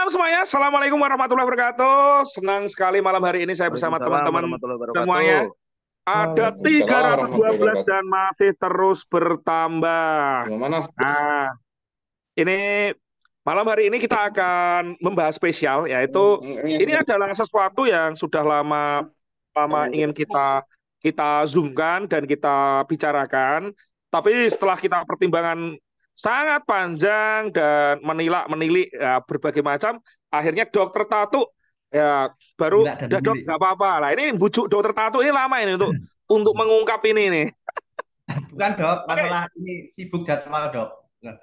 Malam semuanya, Assalamualaikum warahmatullahi wabarakatuh. Senang sekali malam hari ini saya bersama Waalaikumsalam teman-teman warahmatullahi wabarakatuh. semuanya. Ada Waalaikumsalam 312 warahmatullahi wabarakatuh. dan masih terus bertambah. Gimana? Nah, ini malam hari ini kita akan membahas spesial, yaitu ini adalah sesuatu yang sudah lama lama ingin kita zoomkan dan kita bicarakan. Tapi setelah kita pertimbangan sangat panjang dan menilik ya, berbagai macam, akhirnya dokter Tatu ya baru Gila dan udah dok memilih. nggak apa-apa lah. Ini bujuk dokter Tatu ini lama ini untuk mengungkap ini nih. Bukan dok, Oke. masalah ini sibuk jadwal dok. Nah,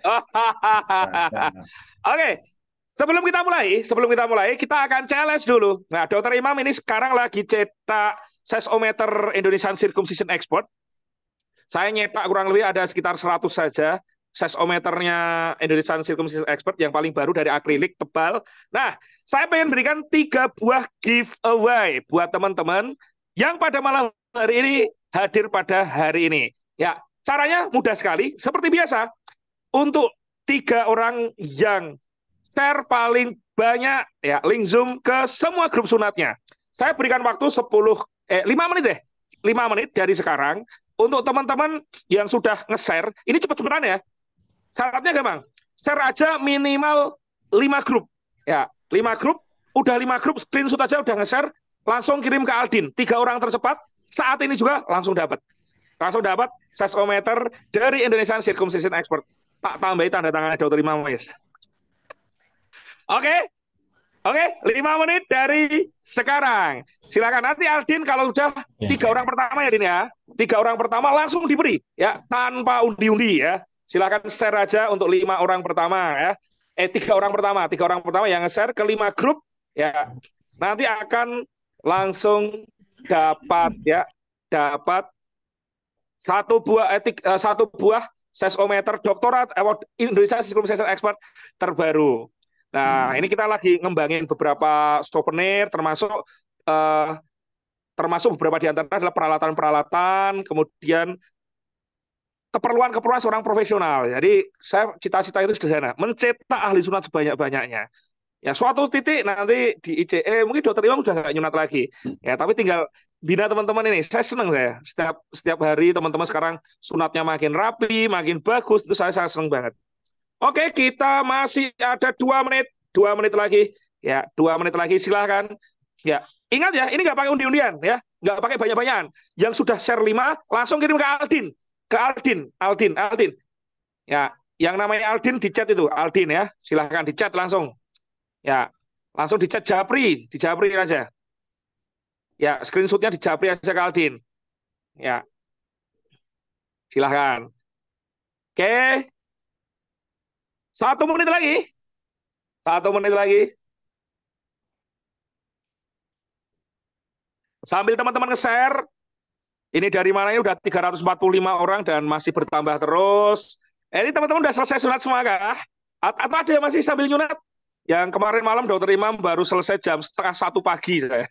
nah. Oke, sebelum kita mulai, kita akan challenge dulu. Nah, Dokter Imam ini sekarang lagi cetak seismometer Indonesian Circumcision Expert. Saya nyetak kurang lebih ada sekitar 100 saja seismometernya Indonesian Circumcision Expert yang paling baru dari akrilik tebal. Nah, saya pengen berikan 3 buah giveaway buat teman-teman yang pada malam hari ini hadir pada hari ini. Ya, caranya mudah sekali. Seperti biasa, untuk 3 orang yang share paling banyak ya link Zoom ke semua grup sunatnya. Saya berikan waktu 5 menit deh. 5 menit dari sekarang untuk teman-teman yang sudah nge-share. Ini cepet-cepetan ya. Syaratnya gampang. Share aja minimal 5 grup. Ya, 5 grup, udah 5 grup screenshot aja udah nge-share, langsung kirim ke Aldin. 3 orang tercepat saat ini juga langsung dapat. Langsung dapat seismometer dari Indonesian Circumcision Expert. Tak tambahi tanda tangan Dokter Imam wes. Oke, oke, 5 menit dari sekarang. Silakan nanti Aldin kalau sudah Ya. 3 orang pertama ya Din ya. 3 orang pertama langsung diberi ya tanpa undi-undi ya. Silakan share aja untuk 5 orang pertama ya. 3 orang pertama, 3 orang pertama yang share ke 5 grup ya. Nanti akan langsung dapat ya, dapat satu buah seismometer doktorat award Indonesia Circumcision Expert terbaru. Nah, ini kita lagi ngembangin beberapa souvenir, eh, termasuk beberapa di antara adalah peralatan-peralatan, kemudian keperluan-keperluan seorang profesional. Jadi saya cita-cita itu sederhana, mencetak ahli sunat sebanyak-banyaknya. Ya suatu titik nanti di ICE mungkin dokter Imam sudah nggak nyunat lagi. Ya tapi tinggal bina teman-teman ini. Saya senang saya setiap hari teman-teman sekarang sunatnya makin rapi, makin bagus. Itu saya sangat senang banget. Oke, kita masih ada 2 menit, 2 menit lagi. Ya, 2 menit lagi silahkan. Ya, ingat ya, ini nggak pakai undi-undian ya, nggak pakai banyak-banyakan. Yang sudah share 5, langsung kirim ke Aldin, Aldin, Aldin. Ya, yang namanya Aldin di chat itu, Aldin ya, silahkan di chat langsung. Ya, langsung di chat Japri, di Japri aja. Ya, screenshotnya di Japri aja ke Aldin. Ya, silahkan. Oke, 1 menit lagi, 1 menit lagi. Sambil teman-teman nge-share, ini dari mana ini udah 345 orang dan masih bertambah terus. Ini teman-teman udah selesai sunat semua kah? Atau ada yang masih sambil nyunat? Yang kemarin malam Dokter Imam baru selesai jam setengah 1 pagi saya.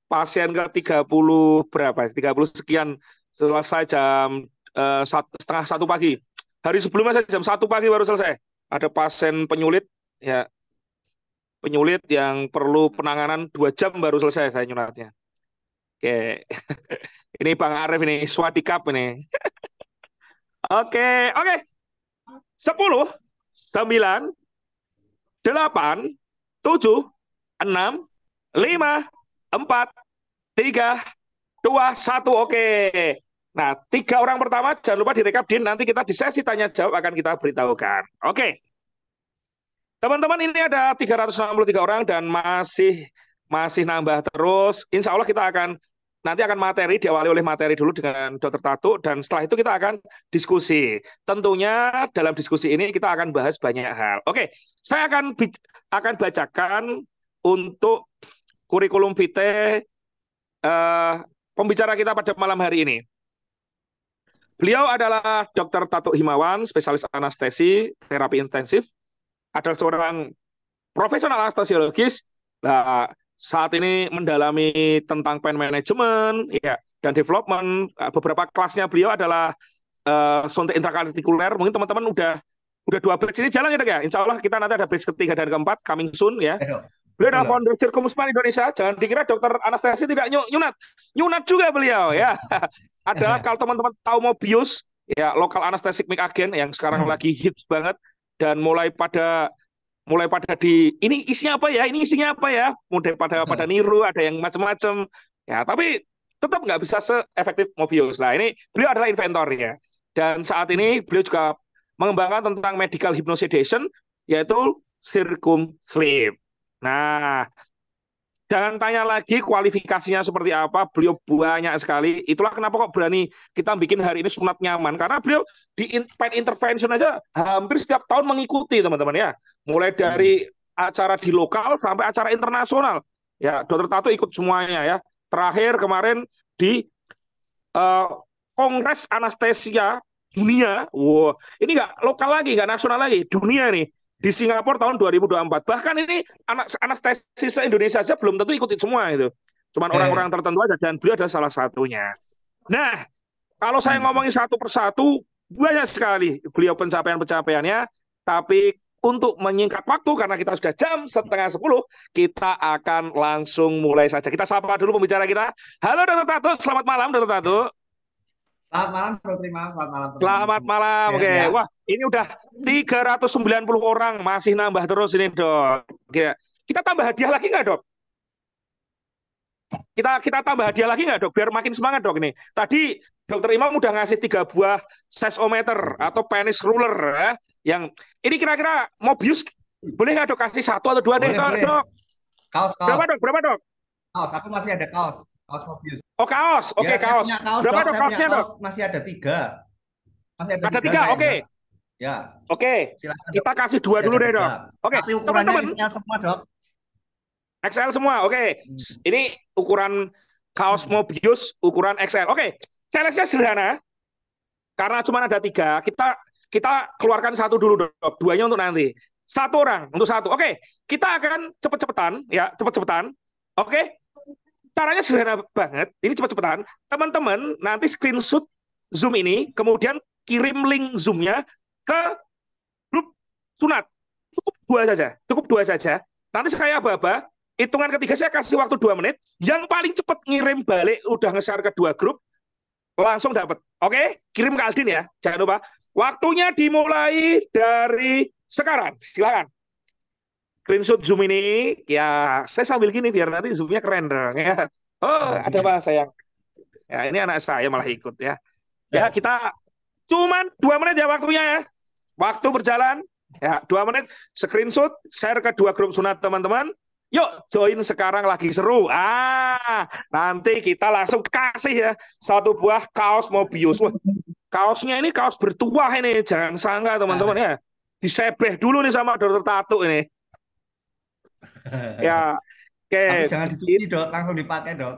Pasien ke 30 berapa? 30 sekian selesai jam setengah 1 pagi. Hari sebelumnya saya jam 1 pagi baru selesai. Ada pasien penyulit ya, penyulit yang perlu penanganan 2 jam baru selesai saya nyunatnya. Oke. Ini Bang Arif ini, Swadikap ini. Oke, oke. 10, 9, 8, 7, 6, 5, 4, 3, 2, 1. Oke. Nah, 3 orang pertama jangan lupa direkap Din. Nanti kita di sesi tanya jawab akan kita beritahukan. Oke. Teman-teman ini ada 363 orang dan masih masih nambah terus. Insya Allah kita akan nanti akan diawali oleh materi dulu dengan Dokter Tatu dan setelah itu kita akan diskusi. Tentunya dalam diskusi ini kita akan bahas banyak hal. Oke, saya akan bacakan untuk kurikulum vitae pembicara kita pada malam hari ini. Beliau adalah Dokter Tatu Himawan, spesialis anestesi terapi intensif, adalah seorang profesional anestesiologis. Nah, saat ini mendalami tentang pain management ya dan development. Beberapa kelasnya beliau adalah sonde intrakartikuler. Mungkin teman-teman udah udah 2 batch ini jalan ya dok ya. Insya Allah kita nanti ada batch ketiga dan keempat coming soon ya. Dok. Beliau Betul, adalah Dok. founder Circumspan Indonesia. Jangan dikira dokter anestesi tidak nyunat. Nyunat juga beliau ya. Adalah kalau teman-teman tahu Mobius, ya lokal anesthetic agent yang sekarang lagi hits banget dan mulai pada di ini isinya apa ya? Ini isinya apa ya? Mulai pada niru, ada yang macam-macam. Ya, tapi tetap nggak bisa seefektif Mobius. Nah, ini beliau adalah inventornya. Dan saat ini beliau juga mengembangkan tentang medical hypnosedation, yaitu Circum-Sleep. Nah, jangan tanya lagi kualifikasinya seperti apa, beliau banyak sekali. Itulah kenapa kok berani kita bikin hari ini sunat nyaman. Karena beliau di pain intervention aja hampir setiap tahun mengikuti teman-teman ya. Mulai dari acara di lokal sampai acara internasional. Ya, Dokter Tato ikut semuanya ya. Terakhir kemarin di Kongres Anestesia Dunia. Wow, ini nggak lokal lagi, nggak nasional lagi, dunia nih. Di Singapura tahun 2024. Bahkan ini anestesis Indonesia saja belum tentu ikutin semua itu. Cuman orang-orang tertentu aja dan beliau adalah salah satunya. Nah, kalau saya ngomongin satu persatu, banyak sekali beliau pencapaian-pencapaiannya, tapi untuk menyingkat waktu karena kita sudah jam 9:30, kita akan langsung mulai saja. Kita sapa dulu pembicara kita. Halo Dokter Tato, selamat malam Dokter Tato. Selamat malam, Bro Prima. Selamat malam, Selamat malam. Oke. Ya. Wah, ini udah 390 orang, masih nambah terus ini, Dok. Kita tambah hadiah lagi nggak, Dok? Kita tambah hadiah lagi nggak, Dok? Biar makin semangat, Dok, ini. Tadi Dokter Imam udah ngasih 3 buah sesometer atau penis ruler ya. Yang ini kira-kira Mobius boleh nggak, Dok, kasih 1 atau 2 deh, Dok? Kaos. Berapa, Dok? Kaos, aku masih ada kaos Mobius. Oh, kaos. Oke, Ya, kaos. Berapa, Dok, kaosnya, Dok? Masih ada 3. Ada 3, oke. Ya. Oke. Silakan, kita kasih 2 dulu deh, Dok. Oke, tapi ukurannya teman-teman. XL semua, Dok. XL semua, oke. Ini ukuran kaos Mobius, ukuran XL. Oke, challenge-nya sederhana. Karena cuma ada 3, kita keluarkan 1 dulu, Dok. 2-nya untuk nanti. 1 orang untuk 1. Oke, kita akan cepet-cepetan, ya, cepet-cepetan. Oke, caranya sederhana banget. Ini cepet-cepetan. Teman-teman nanti screenshot Zoom ini, kemudian kirim link Zoom-nya ke grup sunat. Cukup dua saja. Nanti saya aba-aba. Hitungan ketiga saya kasih waktu 2 menit. Yang paling cepat ngirim balik udah nge-share ke 2 grup langsung dapat. Oke, kirim ke Aldin ya. Jangan lupa. Waktunya dimulai dari sekarang. Silakan. Screenshot Zoom ini ya saya sambil gini biar nanti Zoom-nya keren dong ya. Oh, ada apa sayang? Ya, ini anak saya malah ikut ya. Ya, kita cuman 2 menit ya waktunya ya. Waktu berjalan. Ya, 2 menit screenshot, share ke 2 grup sunat teman-teman. Yuk, join sekarang lagi seru. Nanti kita langsung kasih ya 1 buah kaos Mobius. Wah, kaosnya ini kaos bertuah ini. Jangan sangka teman-teman ya. Disebeh dulu nih sama Dokter Tato ini. Ya, oke. Tapi jangan dicuci, Dok. Langsung dipakai, Dok.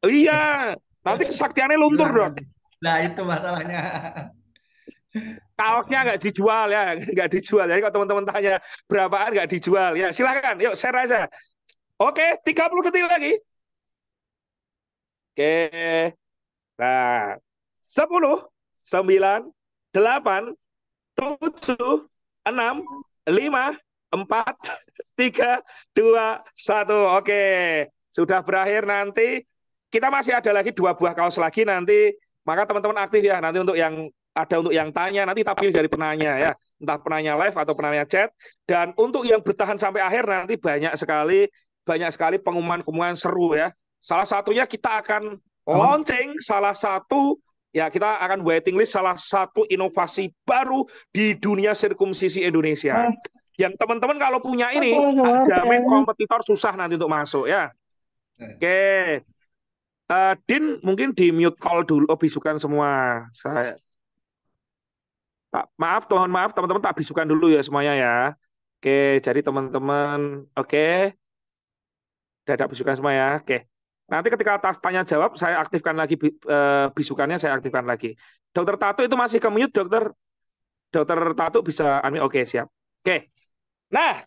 Iya, nanti kesaktiannya luntur, Dok. Nah, itu masalahnya. Kaosnya nggak dijual ya, nggak dijual. Jadi kalau teman-teman tanya berapaan nggak dijual ya, silakan, yuk share aja. Oke, 30 detik lagi. Oke, nah 10, 9, 8, 7, 6, 5, 4, 3, 2, 1. Oke, sudah berakhir. Nanti kita masih ada lagi 2 buah kaos lagi nanti. Maka teman-teman aktif ya. Nanti untuk yang tanya nanti tapi dari penanya ya, entah penanya live atau penanya chat. Dan untuk yang bertahan sampai akhir nanti banyak sekali pengumuman seru ya. Salah satunya kita akan launching salah satu ya, kita akan waiting list salah satu inovasi baru di dunia sirkumsisi Indonesia. Yang teman-teman kalau punya ini jamin kompetitor susah nanti untuk masuk ya. Oke. Din mungkin di mute call dulu. Oh, bisukan semua. Saya mohon maaf teman-teman, tak bisukan dulu ya semuanya ya. Oke, jadi teman-teman, oke. Udah ada bisukan semua ya. Oke. Nanti ketika tas tanya jawab saya aktifkan lagi bisukannya, saya aktifkan lagi. Dokter Tato itu masih ke mute, Dokter Tato bisa oke, siap. Oke. Nah,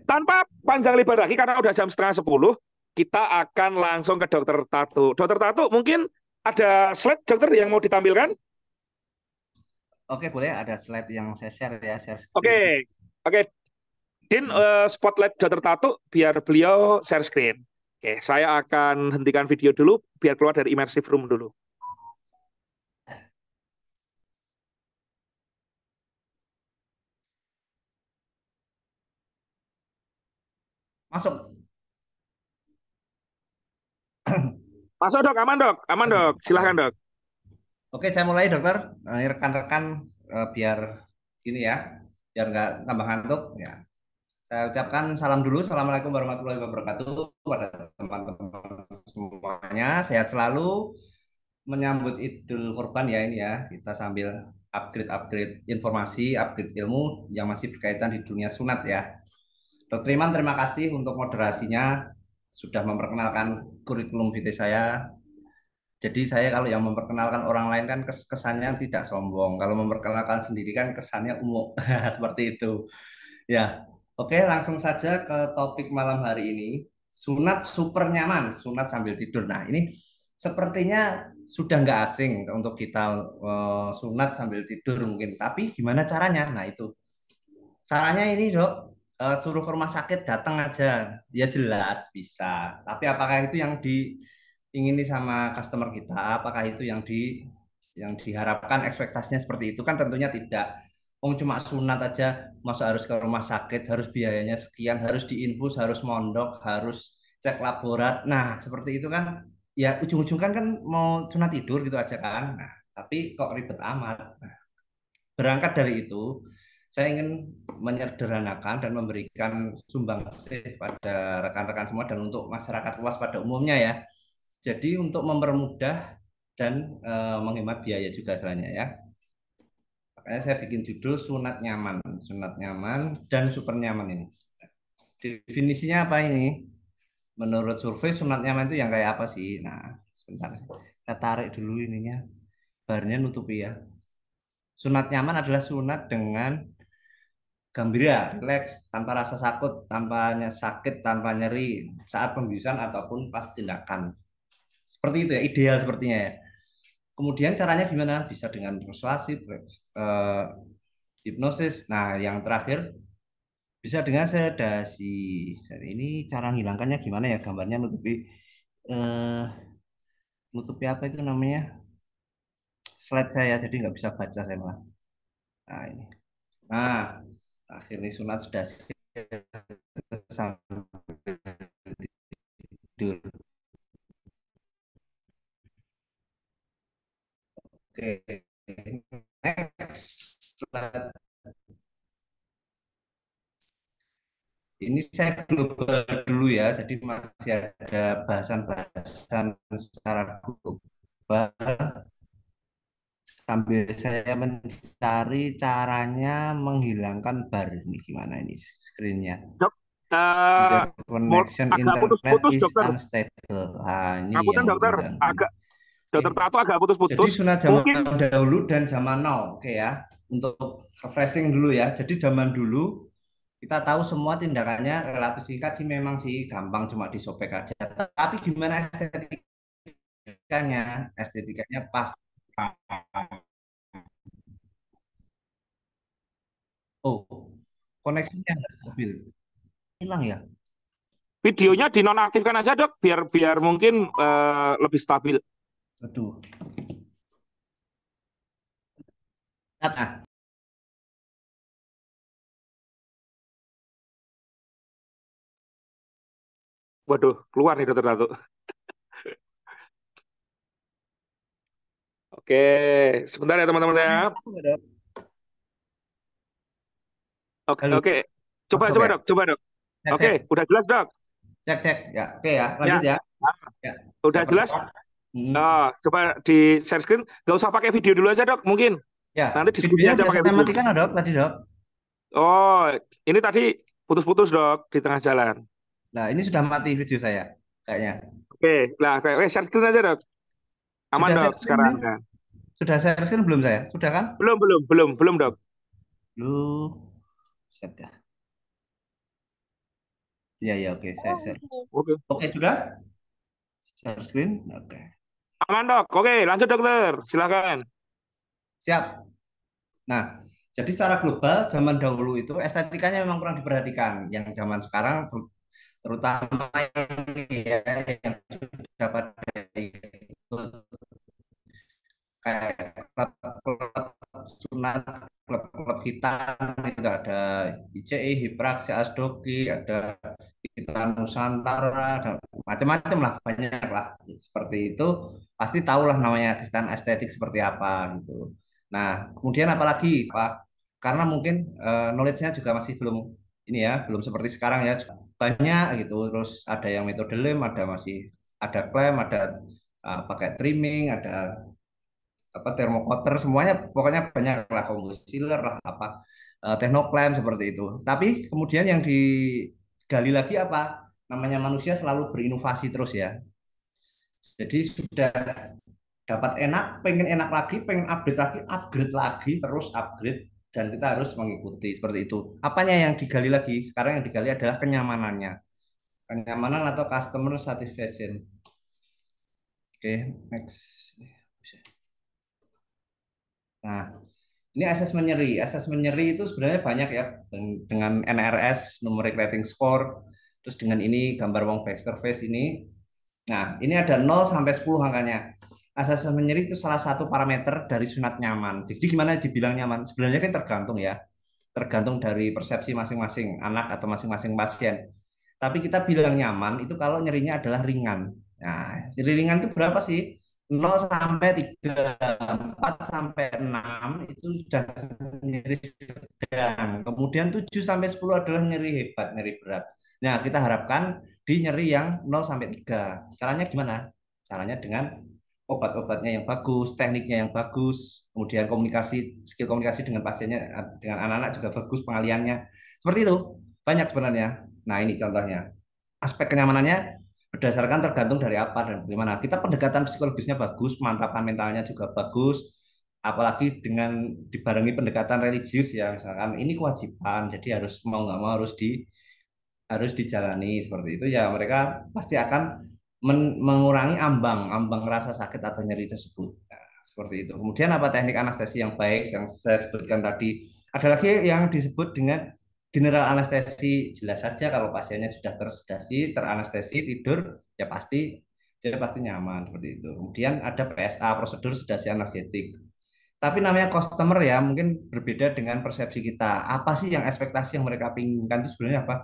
tanpa panjang lebar lagi karena udah jam 9:30, kita akan langsung ke Dokter Tato. Dokter Tato mungkin ada slide dokter yang mau ditampilkan? Oke, boleh ada slide yang saya share ya, share Oke, screen. oke. Din, spotlight Dr. Tato biar beliau share screen. Oke, saya akan hentikan video dulu biar keluar dari immersive room dulu. Masuk. Masuk dok, aman dok. Silahkan dok. Oke, saya mulai dokter. Ini rekan-rekan biar ini ya, biar nggak tambah ngantuk. Ya, saya ucapkan salam dulu. Assalamualaikum warahmatullahi wabarakatuh pada teman-teman semuanya. Sehat selalu. Menyambut Idul Kurban ya ini ya. Kita sambil upgrade-upgrade informasi, upgrade ilmu yang masih berkaitan di dunia sunat ya. Dokter Iman, terima kasih untuk moderasinya sudah memperkenalkan kurikulum vitae saya. Jadi saya kalau yang memperkenalkan orang lain kan kesannya tidak sombong. Kalau memperkenalkan sendiri kan kesannya umum. Seperti itu. Ya, oke langsung saja ke topik malam hari ini. Sunat super nyaman, sunat sambil tidur. Nah ini sepertinya sudah nggak asing untuk kita sunat sambil tidur mungkin. Tapi gimana caranya? Nah itu. Caranya ini dok, suruh ke rumah sakit datang aja. Ya jelas bisa. Tapi apakah itu yang diingini sama customer kita? Apakah itu yang diharapkan ekspektasinya seperti itu? Kan tentunya tidak. Oh cuma sunat aja, masa harus ke rumah sakit, harus biayanya sekian, harus diinfus, harus mondok, harus cek laborat. Nah seperti itu kan, ya ujung-ujung kan mau sunat tidur gitu aja kan. Nah tapi kok ribet amat. Berangkat dari itu, saya ingin menyederhanakan dan memberikan sumbangsih pada rekan-rekan semua dan untuk masyarakat luas pada umumnya ya. Jadi untuk mempermudah dan menghemat biaya juga sebenarnya ya. Makanya saya bikin judul sunat nyaman dan super nyaman ini. Definisinya apa ini? Menurut survei sunat nyaman itu yang kayak apa sih? Nah, sebentar. Kita tarik dulu ininya. Barnya nutupi ya. Sunat nyaman adalah sunat dengan gembira, rileks, tanpa rasa sakit, sakit, tanpa nyeri saat pembiusan ataupun pas tindakan. Seperti itu ya, ideal sepertinya ya. Kemudian caranya gimana? Bisa dengan persuasif, hipnosis. Nah, yang terakhir bisa dengan sedasi. Jadi ini cara menghilangkannya gimana ya? Gambarnya eh, nutupi apa itu namanya? Slide saya, jadi nggak bisa baca saya malah. Nah, ini. Nah, akhirnya sunat sudah sampai tidur. Oke, next. Ini saya global dulu ya, jadi masih ada bahasan-bahasan secara global sambil saya mencari caranya menghilangkan bar ini gimana ini screennya. Dok, eh, Your connection agak internet putus-putus is dokter. unstable. Ah, ini Ngapunten yang dokter, diganggu. agak Oke. dokter Tato agak Jadi putus-putus. sunat zaman Mungkin dahulu dan zaman now. Oke ya. Untuk refreshing dulu ya. Jadi zaman dulu kita tahu semua tindakannya relatif singkat sih memang sih gampang cuma disobek aja. Tapi gimana estetikanya? Estetikanya pas. Oh, koneksinya nggak stabil. Hilang ya? videonya dinonaktifkan aja dok, biar biar mungkin lebih stabil. Aduh. Nah, Waduh, keluar nih dokter Tato. Oke, sebentar ya teman-teman ya. masuk nggak, Dok? Oke, Halo, oke. Coba, masuk coba ya? dok, coba dok. Cek, Oke, cek, udah jelas dok. cek, cek. Ya, oke ya. Ya, Lanjut ya. Ya, saya udah jelas. percepat. Hmm. Coba di share screen. Gak usah pakai video dulu aja dok, mungkin. Ya, Nanti diskusi videonya aja sudah pakai saya video. matikan, loh, Dok, tadi, Dok. Oh, ini tadi putus-putus dok di tengah jalan. Nah, ini sudah mati video saya, kayaknya. Oke, lah, share screen aja dok. Aman Sudah dok share screen sekarang belum? ya. Sudah share screen belum saya? Sudah kan? Belum dok. Lu, set ya. Ya, ya, oke, saya share. Oke. Oke, sudah? Share screen? Oke. Aman dok. Oke, lanjut dokter. Silakan. Siap. Nah, jadi secara global zaman dahulu itu estetikanya memang kurang diperhatikan. Yang zaman sekarang terutama ini ya, yang sudah pada ikut kayak klub-klub sunat, klub-klub hitam itu ada ICI, Hiprak, Asdoki, ada kita Nusantara, dan macam-macam lah, banyak lah. Seperti itu pasti tahulah namanya desain estetik seperti apa gitu. Nah, kemudian apalagi Pak? Karena mungkin knowledge-nya juga masih belum ini ya, belum seperti sekarang ya. Banyak gitu. Terus ada yang metode lem, ada masih ada klaim, ada pakai trimming, ada apa termocotter semuanya pokoknya banyak lah combo sealer lah apa technoclimb seperti itu. Tapi kemudian yang digali lagi apa? Namanya manusia selalu berinovasi terus ya. Jadi sudah dapat enak, pengen enak lagi, pengen upgrade lagi, terus upgrade dan kita harus mengikuti seperti itu. Apanya yang digali lagi? Sekarang yang digali adalah kenyamanannya. Kenyamanan atau customer satisfaction. Oke, next. Nah, ini asesmen nyeri. Asesmen nyeri itu sebenarnya banyak ya dengan NRS, numeric rating score, terus dengan ini gambar Wong Baxter face ini. Nah, ini ada 0 sampai 10 angkanya. Asesmen nyeri itu salah satu parameter dari sunat nyaman. Jadi gimana dibilang nyaman? Sebenarnya kan tergantung ya. Tergantung dari persepsi masing-masing anak atau masing-masing pasien. Tapi kita bilang nyaman itu kalau nyerinya adalah ringan. Nah, nyeri ringan itu berapa sih? 0 sampai 3, 4 sampai 6 itu sudah nyeri sedang. Kemudian 7 sampai 10 adalah nyeri hebat, nyeri berat. Nah, kita harapkan di nyeri yang 0 sampai 3. Caranya gimana? Caranya dengan obat-obatnya yang bagus, tekniknya yang bagus, kemudian komunikasi, skill komunikasi dengan pasiennya, dengan anak-anak juga bagus pengaliannya. Seperti itu. Banyak sebenarnya. Nah, ini contohnya. Aspek kenyamanannya berdasarkan tergantung dari apa dan bagaimana. Kita pendekatan psikologisnya bagus, pemantapan mentalnya juga bagus, apalagi dengan dibarengi pendekatan religius ya, misalkan ini kewajiban, jadi harus mau nggak mau harus dijalani seperti itu ya, mereka pasti akan mengurangi ambang rasa sakit atau nyeri tersebut. Nah, seperti itu. Kemudian apa teknik anestesi yang baik yang saya sebutkan tadi. Ada lagi yang disebut dengan general anestesi. Jelas saja kalau pasiennya sudah tersedasi, teranestesi, tidur, ya pasti dia pasti nyaman seperti itu. Kemudian ada PSA, prosedur sedasi analgetik. Tapi namanya customer ya, mungkin berbeda dengan persepsi kita. Apa sih yang ekspektasi yang mereka inginkan itu sebenarnya apa?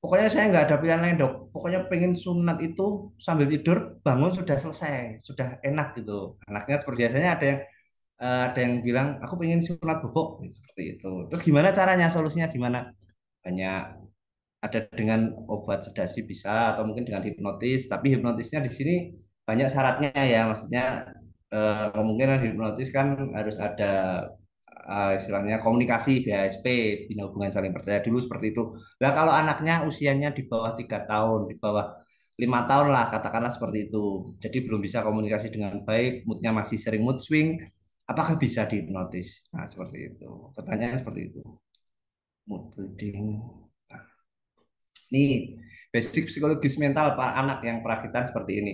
Pokoknya saya nggak ada pilihan lain dok. Pokoknya pengen sunat itu sambil tidur bangun sudah selesai, sudah enak gitu. Anaknya seperti biasanya ada yang bilang aku pengen sunat bobok gitu, seperti itu. Terus gimana caranya? Solusinya gimana? Banyak ada dengan obat sedasi bisa atau mungkin dengan hipnotis. Tapi hipnotisnya di sini banyak syaratnya ya. Maksudnya kemungkinan hipnotis kan harus ada istilahnya komunikasi BHSP, bina hubungan saling percaya dulu seperti itu. Nah kalau anaknya usianya di bawah 3 tahun, di bawah 5 tahun lah katakanlah seperti itu. Jadi belum bisa komunikasi dengan baik, moodnya masih sering mood swing. Apakah bisa dihipnotis? Nah seperti itu. Pertanyaannya seperti itu. Mood building. Nah, ini basic psikologis mental Pak anak yang perakitan seperti ini.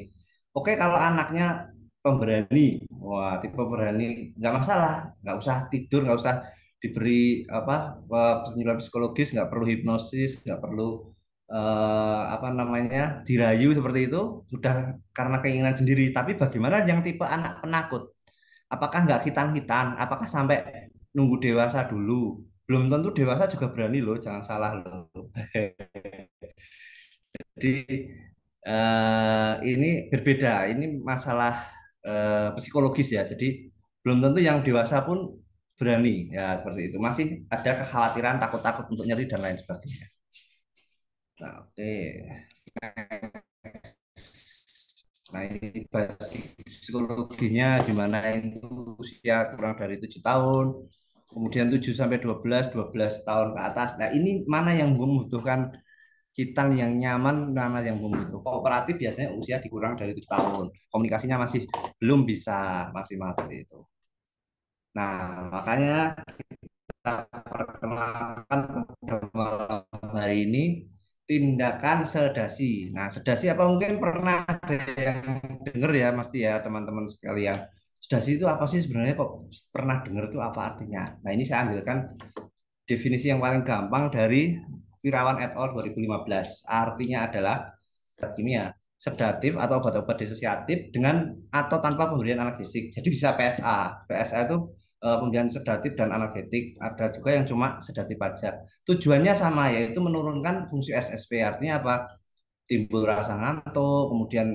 Oke, kalau anaknya pemberani, wah tipe pemberani nggak masalah, nggak usah tidur, nggak usah diberi apa penyuluhan psikologis, nggak perlu hipnosis, nggak perlu apa namanya dirayu seperti itu, sudah karena keinginan sendiri. Tapi bagaimana yang tipe anak penakut? Apakah nggak hitan-hitan? Apakah sampai nunggu dewasa dulu? Belum tentu dewasa juga berani loh, jangan salah loh. Jadi ini berbeda. Ini masalah psikologis ya. Jadi belum tentu yang dewasa pun berani ya seperti itu. Masih ada kekhawatiran, takut-takut untuk nyeri dan lain sebagainya. Nah, oke. Nah, ini basic psikologinya gimana itu usia kurang dari 7 tahun, kemudian 7 sampai 12 tahun ke atas. Nah, ini mana yang membutuhkan kita yang nyaman, mana yang membutuhkan kooperatif biasanya usia dikurang dari 7 tahun. Komunikasinya masih belum bisa maksimal seperti itu. Nah, makanya kita perkenalkan pada malam hari ini tindakan sedasi. Nah, sedasi apa mungkin pernah ada yang dengar ya, pasti ya teman-teman sekalian. sedasi itu apa sih sebenarnya, kok pernah dengar itu apa artinya? Nah, ini saya ambilkan definisi yang paling gampang dari Wirawan et al. 2015. Artinya adalah zat kimia sedatif atau obat-obat disosiatif dengan atau tanpa pemberian analgesik. Jadi bisa PSA. PSA itu pemberian sedatif dan analgetik. Ada juga yang cuma sedatif aja. Tujuannya sama, yaitu menurunkan fungsi SSP. Artinya apa? Timbul rasa ngantuk, kemudian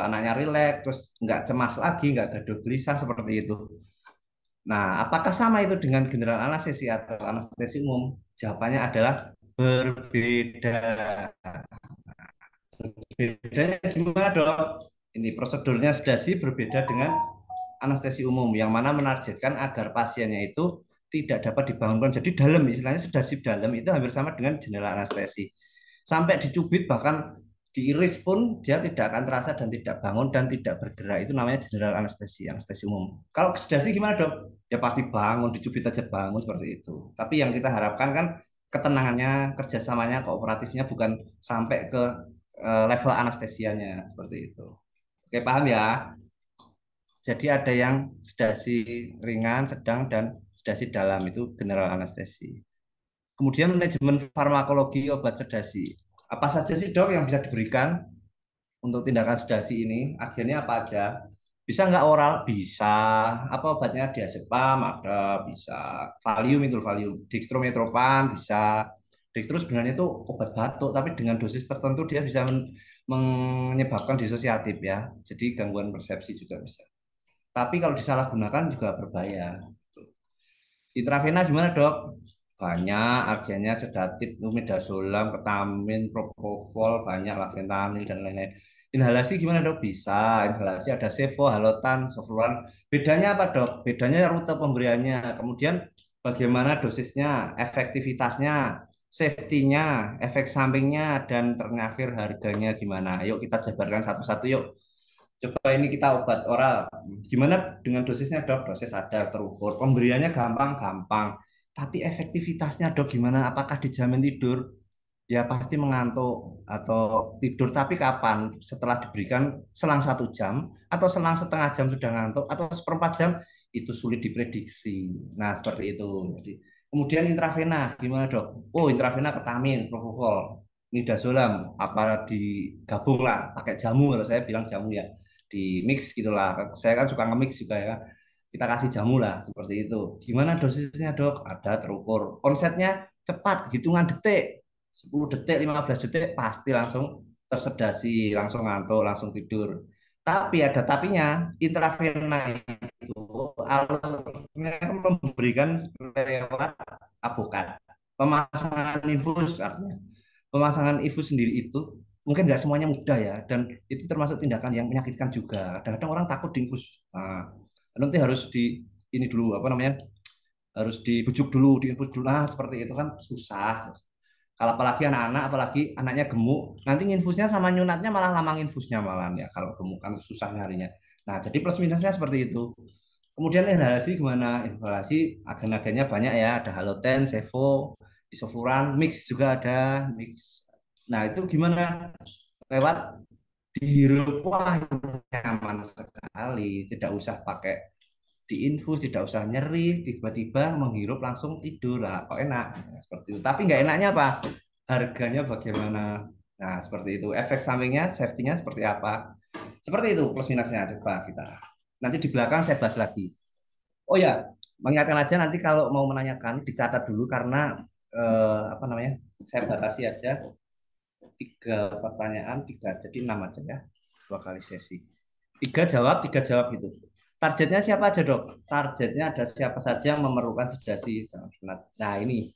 anaknya rileks, terus nggak cemas lagi, nggak gaduh gelisah seperti itu. Nah, apakah sama itu dengan general anestesi atau anestesi umum? Jawabannya adalah berbeda. Bedanya gimana, Dok? Ini prosedurnya sedasi berbeda dengan anestesi umum yang mana menargetkan agar pasiennya itu tidak dapat dibangunkan. Jadi dalam, istilahnya sedasi dalam itu hampir sama dengan general anestesi. Sampai dicubit bahkan diiris pun dia tidak akan terasa dan tidak bangun dan tidak bergerak. Itu namanya general anestesi, anestesi umum. Kalau sedasi gimana, Dok? Ya pasti bangun, dicubit aja bangun seperti itu. Tapi yang kita harapkan kan ketenangannya, kerjasamanya, kooperatifnya bukan sampai ke level anestesianya seperti itu. Oke, paham ya? Jadi ada yang sedasi ringan, sedang, dan sedasi dalam itu general anestesi. Kemudian manajemen farmakologi obat sedasi. Apa saja sih, Dok, yang bisa diberikan untuk tindakan sedasi ini? Akhirnya apa aja? Bisa nggak oral? Bisa. Apa obatnya? Diazepam ada, bisa. Valium itu valium. Dextrometropan bisa. Dextro sebenarnya itu obat batuk, tapi dengan dosis tertentu dia bisa menyebabkan disosiatif ya. Jadi gangguan persepsi juga bisa. Tapi kalau disalahgunakan juga berbahaya. Intravena gimana, Dok? Banyak, agennya sedatif, midazolam, ketamin, propofol, banyak lah, fentanyl dan lain-lain. Inhalasi gimana, Dok? Bisa. Inhalasi ada Sevo, Halotan, Sofluran. Bedanya apa, Dok? Bedanya rute pemberiannya. Kemudian bagaimana dosisnya, efektivitasnya, safety-nya, efek sampingnya, dan terakhir harganya gimana. Yuk kita jabarkan satu-satu yuk. Coba ini kita obat oral. Gimana dengan dosisnya, Dok? Dosis ada terukur. Pemberiannya gampang-gampang. Tapi efektivitasnya, Dok, gimana? Apakah dijamin tidur? Ya pasti mengantuk atau tidur. Tapi kapan? Setelah diberikan selang 1 jam atau selang setengah jam sudah ngantuk atau seperempat jam itu sulit diprediksi. Nah seperti itu. Jadi kemudian intravena gimana, Dok? Oh, intravena ketamin, propofol, midazolam, apa digabung lah pakai jamu, kalau saya bilang jamu ya, di mix gitulah. Saya kan suka nge-mix juga ya. Kita kasih jamu lah seperti itu. Gimana dosisnya, Dok? Ada terukur. Konsepnya cepat, hitungan detik. 10 detik, 15 detik pasti langsung tersedasi, langsung ngantuk, langsung tidur. Tapi ada tapinya, intravena itu alurnya memberikan lewat apokat. Pemasangan infus artinya. Pemasangan infus sendiri itu mungkin nggak semuanya mudah ya, dan itu termasuk tindakan yang menyakitkan juga. Kadang-kadang orang takut diinfus. Nah, nanti harus di ini dulu apa namanya, harus dibujuk dulu, diinfus dulu. Nah, seperti itu kan susah. Kalau apalagi anak-anak, apalagi anaknya gemuk, nanti infusnya sama nyunatnya malah lamang infusnya malah ya. Kalau gemuk kan susah nyarinya. Nah, jadi plus minusnya seperti itu. Kemudian inhalasi gimana? Inhalasi agen-agennya banyak ya, ada haloten, sevo, isofuran, mix juga ada, mix. Nah, itu gimana? Lewat dihirup, wah nyaman sekali, tidak usah pakai diinfus, tidak usah nyeri, tiba-tiba menghirup langsung tidur lah, kok enak. Nah, seperti itu. Tapi nggak enaknya apa? Harganya bagaimana? Nah, seperti itu. Efek sampingnya, safety-nya seperti apa? Seperti itu plus minusnya. Coba kita. Nanti di belakang saya bahas lagi. Oh ya, mengingatkan aja nanti kalau mau menanyakan dicatat dulu karena apa namanya? Saya batasi aja 3 pertanyaan, tiga, jadi 6 aja ya, 2 kali sesi. 3 jawab, 3 jawab gitu. Targetnya siapa aja, Dok? Targetnya ada siapa saja yang memerlukan sedasi. Nah ini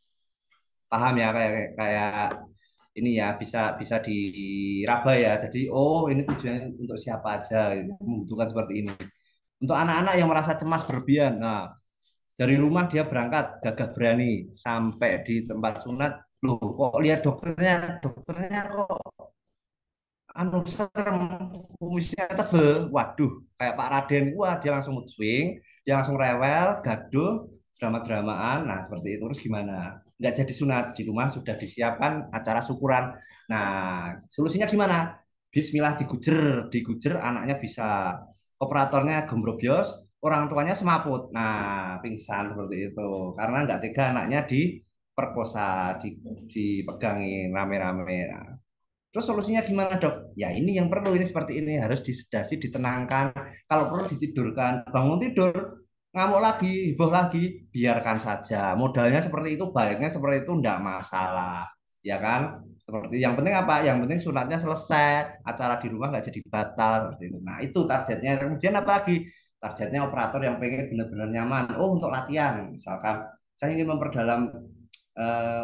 paham ya, kayak kayak ini ya, bisa bisa diraba ya. Jadi oh ini tujuannya untuk siapa aja gitu, membutuhkan seperti ini. Untuk anak-anak yang merasa cemas berlebihan, nah dari rumah dia berangkat gagah berani sampai di tempat sunat, loh kok lihat dokternya, dokternya kok anu serem, kumisnya tebel, waduh kayak Pak Raden, wah dia langsung mood swing, dia langsung rewel, gaduh, drama-dramaan. Nah seperti itu terus gimana, nggak jadi sunat, di rumah sudah disiapkan acara syukuran. Nah solusinya gimana? Bismillah, digujer, digujer anaknya bisa, operatornya gembrobios, orang tuanya semaput. Nah, pingsan seperti itu karena nggak tega anaknya diperkosa, dipegangin rame-rame. Nah, terus solusinya gimana dok? Ya ini yang perlu, ini seperti ini harus disedasi, ditenangkan. Kalau perlu ditidurkan, bangun tidur, ngamuk lagi, heboh lagi, biarkan saja. Modalnya seperti itu, baiknya seperti itu, enggak masalah, ya kan? Seperti yang penting apa? Yang penting sunatnya selesai, acara di rumah nggak jadi batal seperti itu. Nah itu targetnya. Kemudian apa lagi? Targetnya operator yang pengen benar-benar nyaman. Oh untuk latihan, misalkan saya ingin memperdalam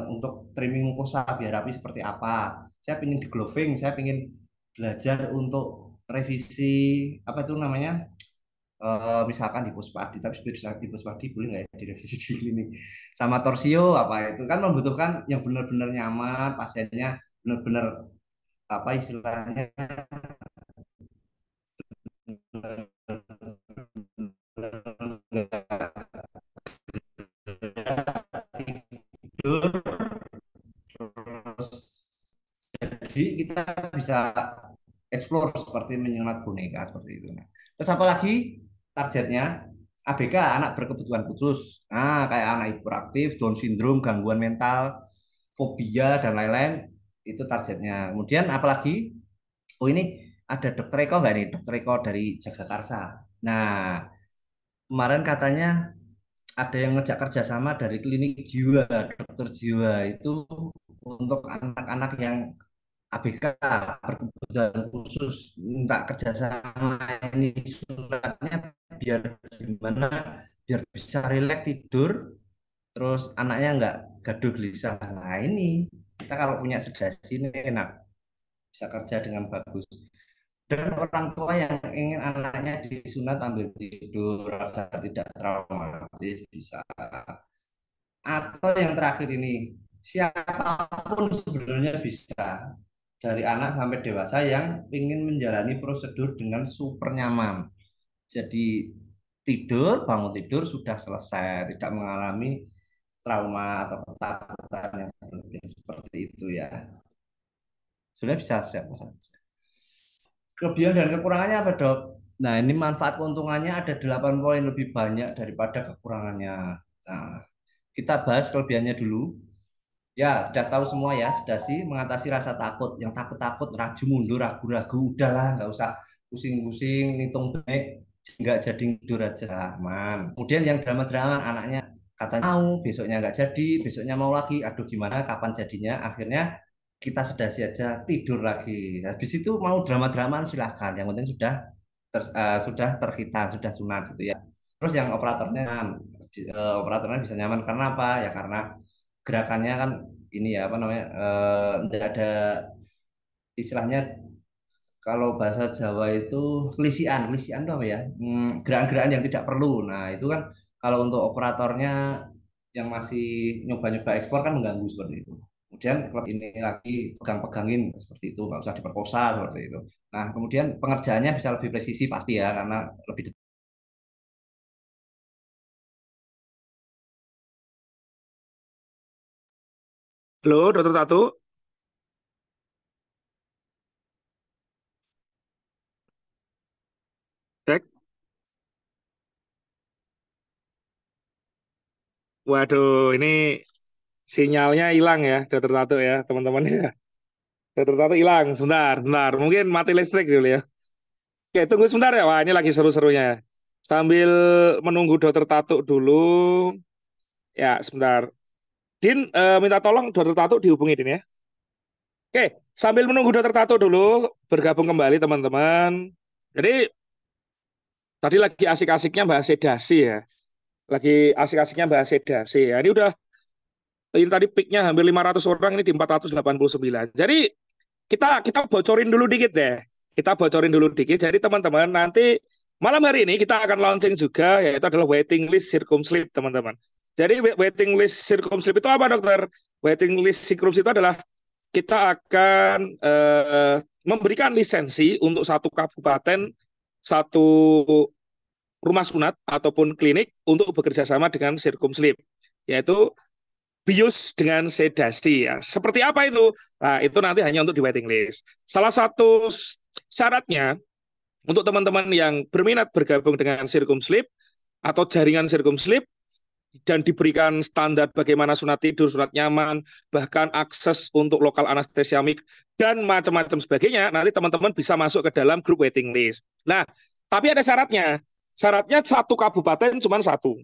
untuk trimming mukosa biar rapi seperti apa. Saya ingin di gloving, saya ingin belajar untuk revisi apa itu namanya, misalkan di puspadi, tapi sebenarnya di puspadi boleh nggak ya direvisi di klinik, sama torsio apa itu kan membutuhkan yang benar-benar nyaman, pasiennya benar-benar apa istilahnya tidur, terus jadi kita bisa explore seperti menyunat boneka seperti itu. Nah, terus apalagi targetnya ABK, anak berkebutuhan khusus. Nah, kayak anak hiperaktif, Down syndrome, gangguan mental, fobia dan lain-lain itu targetnya. Kemudian apalagi? Oh ini ada dokter Eko nggak nih? Dokter Eko dari Jagakarsa. Nah, kemarin katanya ada yang ngejak kerjasama dari klinik jiwa, dokter jiwa itu untuk anak-anak yang ABK berkebutuhan khusus, minta kerjasama ini suratnya biar gimana, biar bisa rileks tidur, terus anaknya nggak gaduh gelisah. Nah ini kita kalau punya sedasi ini enak, bisa kerja dengan bagus. Dan orang tua yang ingin anaknya disunat ambil tidur agar tidak traumatis bisa. Atau yang terakhir ini, siapapun sebenarnya bisa, dari anak sampai dewasa yang ingin menjalani prosedur dengan super nyaman. Jadi tidur, bangun tidur sudah selesai, tidak mengalami trauma atau ketakutan yang berlebihan seperti itu ya. Sudah bisa siap. Kelebihan dan kekurangannya apa dok? Nah ini manfaat keuntungannya ada 8 poin, lebih banyak daripada kekurangannya. Nah kita bahas kelebihannya dulu. Ya, udah tahu semua ya, sedasi mengatasi rasa takut. Yang takut-takut, raju mundur, ragu-ragu, udahlah, nggak usah pusing-pusing, ngitung baik, nggak jadi tidur aja, aman. Kemudian yang drama-drama, anaknya katanya mau, besoknya nggak jadi, besoknya mau lagi, aduh gimana, kapan jadinya? Akhirnya kita sedasi aja, tidur lagi. Habis itu mau drama-dramaan silahkan, yang penting sudah terhitan, sudah sunat gitu ya. Terus yang operatornya bisa nyaman karena apa? Ya karena gerakannya kan ini ya apa namanya, tidak ada istilahnya, kalau bahasa Jawa itu kelisian, kelisian itu apa ya? Gerakan-gerakan yang tidak perlu. Nah itu kan kalau untuk operatornya yang masih nyoba-nyoba ekspor kan mengganggu seperti itu. Kemudian klub ini lagi pegang-pegangin seperti itu, nggak usah diperkosa seperti itu. Nah kemudian pengerjaannya bisa lebih presisi pasti ya karena lebih Halo, Dokter Tatu. Cek. Waduh, ini sinyalnya hilang ya, Dokter Tatu ya, teman-teman ya. Dokter Tatu hilang. Sebentar, sebentar. Mungkin mati listrik dulu ya. Oke, tunggu sebentar ya. Wah, ini lagi seru-serunya. Sambil menunggu Dokter Tatu dulu. Ya, sebentar. Din, minta tolong Dokter Tatu dihubungi Din ya. Oke, sambil menunggu Dokter Tatu dulu, bergabung kembali teman-teman. Jadi, tadi lagi asik-asiknya bahas sedasi ya. Lagi asik-asiknya bahas sedasi ya. Ini tadi peaknya hampir 500 orang, ini di 489. Jadi kita kita bocorin dulu dikit deh. Kita bocorin dulu dikit. Jadi teman-teman nanti malam hari ini kita akan launching juga, yaitu adalah waiting list circumsleep teman-teman. Jadi waiting list circumsleep itu apa dokter? Waiting list circumsleep itu adalah kita akan memberikan lisensi untuk satu kabupaten, satu rumah sunat ataupun klinik untuk bekerja sama dengan circumsleep, yaitu bius dengan sedasi ya. Seperti apa itu? Nah, itu nanti hanya untuk di waiting list. Salah satu syaratnya untuk teman-teman yang berminat bergabung dengan Circumsleep, atau jaringan sirkumslip dan diberikan standar bagaimana sunat tidur, sunat nyaman, bahkan akses untuk lokal anestesiamik dan macam-macam sebagainya, nanti teman-teman bisa masuk ke dalam grup waiting list. Nah, tapi ada syaratnya. Syaratnya satu kabupaten cuma satu.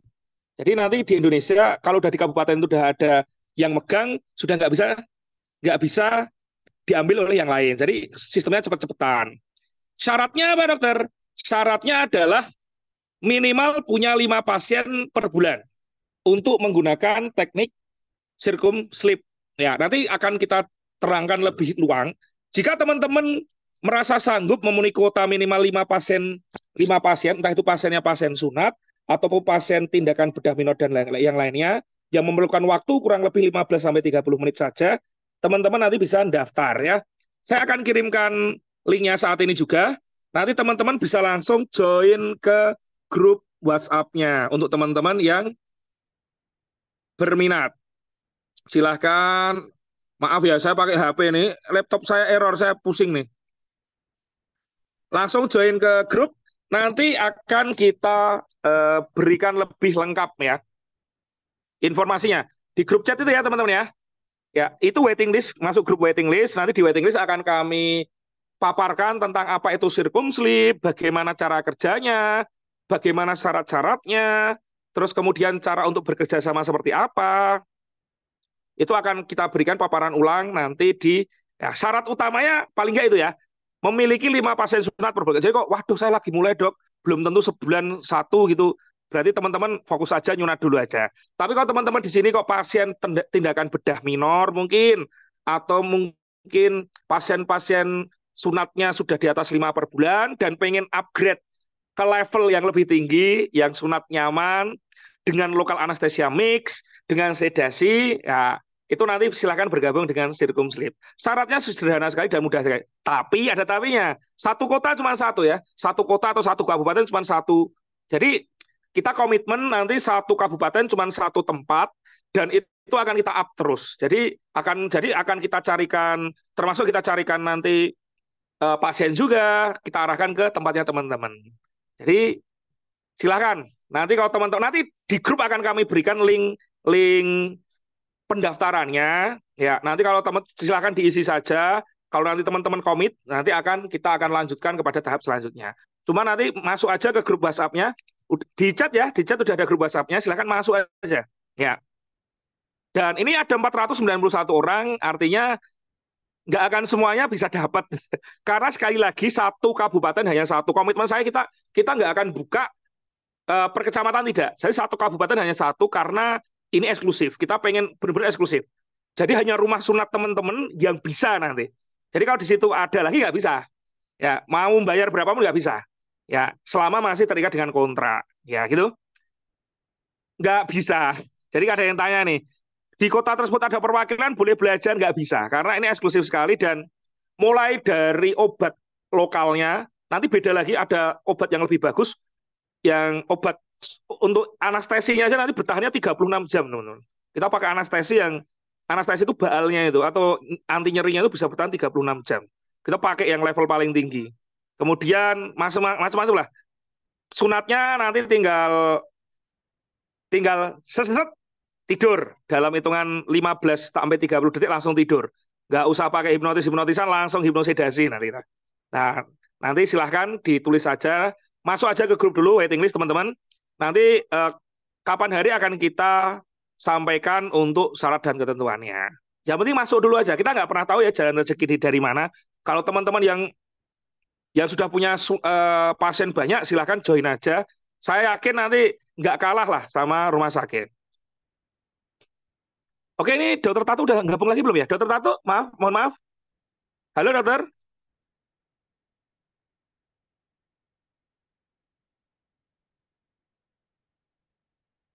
Jadi nanti di Indonesia kalau udah di kabupaten itu udah ada yang megang, sudah nggak bisa diambil oleh yang lain. Jadi sistemnya cepet-cepetan. Syaratnya apa dokter? Syaratnya adalah minimal punya 5 pasien per bulan untuk menggunakan teknik circumslip. Ya, nanti akan kita terangkan lebih luang. Jika teman-teman merasa sanggup memenuhi kuota minimal 5 pasien, entah itu pasiennya pasien sunat ataupun pasien tindakan bedah minor dan yang lainnya yang memerlukan waktu kurang lebih 15 sampai 30 menit saja, teman-teman nanti bisa daftar ya. Saya akan kirimkan linknya saat ini juga. Nanti teman-teman bisa langsung join ke grup WhatsApp-nya untuk teman-teman yang berminat. Silahkan. Maaf ya, saya pakai HP nih. Laptop saya error, saya pusing nih. Langsung join ke grup. Nanti akan kita berikan lebih lengkap ya informasinya. Di grup chat itu ya teman-teman ya. Ya, itu waiting list, masuk grup waiting list. Nanti di waiting list akan kami paparkan tentang apa itu circumslip, bagaimana cara kerjanya, bagaimana syarat-syaratnya, terus kemudian cara untuk bekerja sama seperti apa. Itu akan kita berikan paparan ulang nanti di ya, syarat utamanya paling nggak itu ya, memiliki 5 pasien sunat per bulan. Jadi kok, waduh saya lagi mulai dok, belum tentu sebulan satu gitu. Berarti teman-teman fokus aja nyunat dulu aja. Tapi kalau teman-teman di sini kok pasien tindakan bedah minor mungkin, atau mungkin pasien-pasien sunatnya sudah di atas 5 per bulan dan pengen upgrade ke level yang lebih tinggi, yang sunat nyaman, dengan lokal anestesia mix, dengan sedasi, ya itu nanti silakan bergabung dengan circumslip. Syaratnya sederhana sekali dan mudah sekali. Tapi ada tapinya. Satu kota cuma satu ya. Satu kota atau satu kabupaten cuma satu. Jadi kita komitmen nanti satu kabupaten cuma satu tempat dan itu akan kita up terus. Jadi akan kita carikan, termasuk kita carikan nanti pasien juga, kita arahkan ke tempatnya teman-teman. Jadi silakan. Nanti kalau teman-teman nanti di grup akan kami berikan link pendaftarannya. Ya, nanti kalau teman silakan diisi saja. Kalau nanti teman-teman komit, nanti kita akan lanjutkan kepada tahap selanjutnya. Cuma nanti masuk aja ke grup WhatsApp-nya. Di chat ya, di chat sudah ada grup WhatsApp-nya, silakan masuk aja. Ya. Dan ini ada 491 orang, artinya nggak akan semuanya bisa dapat. Karena sekali lagi satu kabupaten hanya satu. Komitmen saya kita nggak akan buka per kecamatan tidak. Jadi satu kabupaten hanya satu karena ini eksklusif. Kita pengen benar-benar eksklusif. Jadi hanya rumah sunat teman-teman yang bisa nanti. Jadi kalau di situ ada lagi nggak bisa. Ya, mau bayar berapapun nggak bisa. Ya, selama masih terikat dengan kontrak. Ya, gitu. Nggak bisa. Jadi ada yang tanya nih, di kota tersebut ada perwakilan boleh belajar nggak bisa karena ini eksklusif sekali dan mulai dari obat lokalnya nanti beda lagi ada obat yang lebih bagus yang obat untuk anestesinya aja nanti bertahannya 36 jam teman-teman. Kita pakai anestesi itu baalnya itu atau anti nyerinya itu bisa bertahan 36 jam. Kita pakai yang level paling tinggi. Kemudian macam-macam lah. Sunatnya nanti tinggal seset tidur dalam hitungan 15 sampai 30 detik langsung tidur. Nggak usah pakai hipnotisan langsung hipnosedasi nanti. Nah, nanti silahkan ditulis saja, masuk aja ke grup dulu waiting list teman-teman. Nanti kapan hari akan kita sampaikan untuk syarat dan ketentuannya. Yang penting masuk dulu aja. Kita nggak pernah tahu ya jalan rezeki dari mana. Kalau teman-teman yang sudah punya pasien banyak, silahkan join aja. Saya yakin nanti nggak kalah lah sama rumah sakit. Oke, ini Dokter Tatu udah gabung lagi belum ya? Dokter Tatu, maaf, mohon maaf. Halo dokter.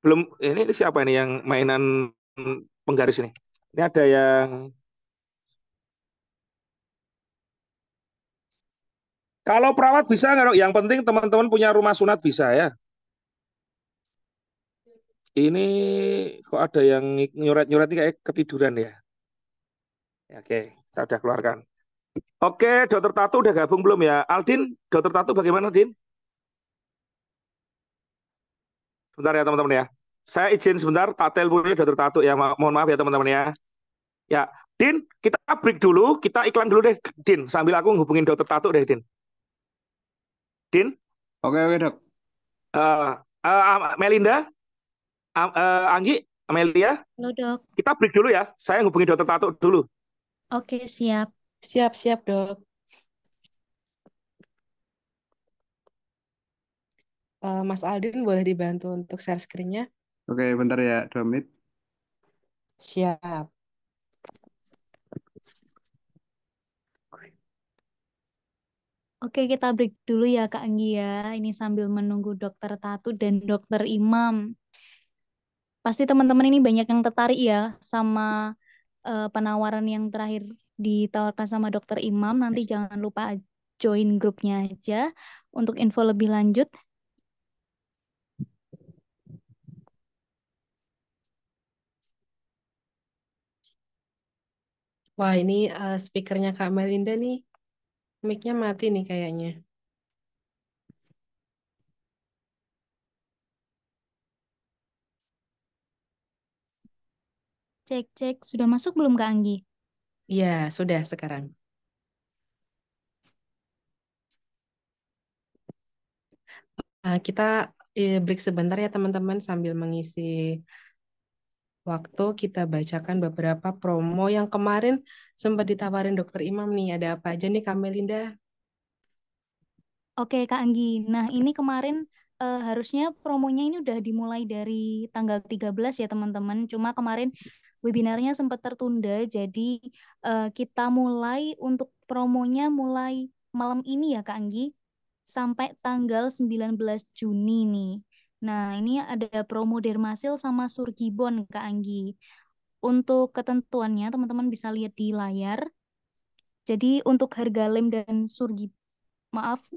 Belum, ini siapa ini yang mainan penggaris ini? Ini ada yang, kalau perawat bisa nggak dok? Yang penting teman-teman punya rumah sunat bisa ya. Ini kok ada yang nyurat-nyurat ini kayak ketiduran ya. Ya, oke, kita udah keluarkan. Oke, Dokter Tatu udah gabung belum ya? Aldin, Dokter Tatu bagaimana, Din? Sebentar ya teman-teman ya. Saya izin sebentar, teleponnya Dokter Tatu ya. Mohon maaf ya teman-teman ya. Ya, Din, kita break dulu, kita iklan dulu deh, Din. Sambil aku ngubungin Dokter Tatu deh, Din. Din, Oke, oke, Dok. Melinda, Anggi, Amelia, Halo dok. kita break dulu ya. Saya ngubungin Dokter Tatu dulu. Oke, siap. Siap-siap, Dok. Mas Aldin boleh dibantu untuk share screen-nya? Oke, bentar ya, 2 menit. Siap. Oke, kita break dulu ya Kak Anggi ya. Ini sambil menunggu Dokter Tatu dan Dokter Imam. Pasti teman-teman ini banyak yang tertarik ya sama penawaran yang terakhir ditawarkan sama Dokter Imam. Nanti jangan lupa join grupnya aja untuk info lebih lanjut. Wah, ini speakernya Kak Melinda nih. Mic-nya mati nih kayaknya. Cek-cek, sudah masuk belum Kak Anggi? Iya, sudah sekarang. Kita break sebentar ya teman-teman sambil mengisi waktu kita bacakan beberapa promo yang kemarin sempat ditawarin Dokter Imam nih. Ada apa aja nih Kak Melinda? Oke Kak Anggi, nah ini kemarin harusnya promonya ini udah dimulai dari tanggal 13 ya teman-teman. Cuma kemarin webinarnya sempat tertunda, jadi kita mulai untuk promonya mulai malam ini ya Kak Anggi, sampai tanggal 19 Juni nih. Nah ini ada promo Dermasil sama Surgibon Kak Anggi. Untuk ketentuannya teman-teman bisa lihat di layar. Jadi untuk harga lem dan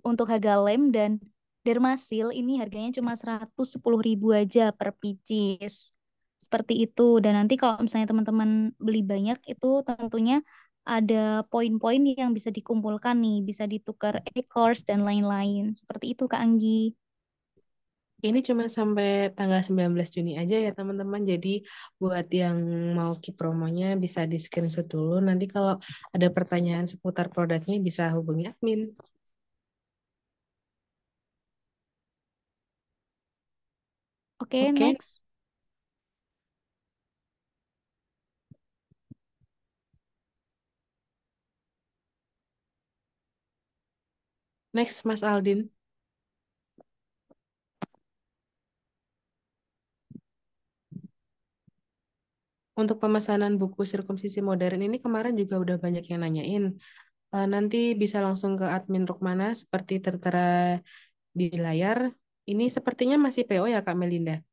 untuk harga lem dan Dermasil ini harganya cuma 110.000 aja per pieces. Seperti itu. Dan nanti kalau misalnya teman-teman beli banyak itu tentunya ada poin-poin yang bisa dikumpulkan nih, bisa ditukar e-course dan lain-lain. Seperti itu Kak Anggi. Ini cuma sampai tanggal 19 Juni aja ya teman-teman. Jadi buat yang mau keep promonya bisa di screenshot dulu. Nanti kalau ada pertanyaan seputar produknya bisa hubungi admin. Oke, Oke, next. next Mas Aldin. Untuk pemesanan buku sirkumsisi modern ini kemarin juga udah banyak yang nanyain. Nanti bisa langsung ke admin Rukmana seperti tertera di layar. Ini sepertinya masih PO ya Kak Melinda?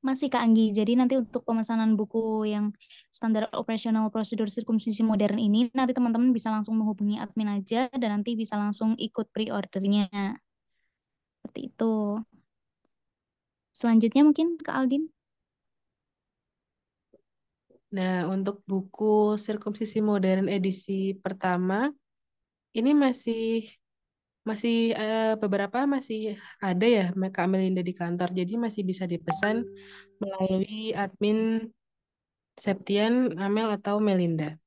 Masih Kak Anggi. Jadi nanti untuk pemesanan buku yang standar operasional prosedur sirkumsisi modern ini, nanti teman-teman bisa langsung menghubungi admin aja dan nanti bisa langsung ikut pre-ordernya. Seperti itu. Selanjutnya mungkin Kak Aldin. Nah, untuk buku sirkumsisi modern edisi pertama, ini masih masih beberapa masih ada ya Kak Melinda di kantor. Jadi masih bisa dipesan melalui admin Septian, Amel atau Melinda.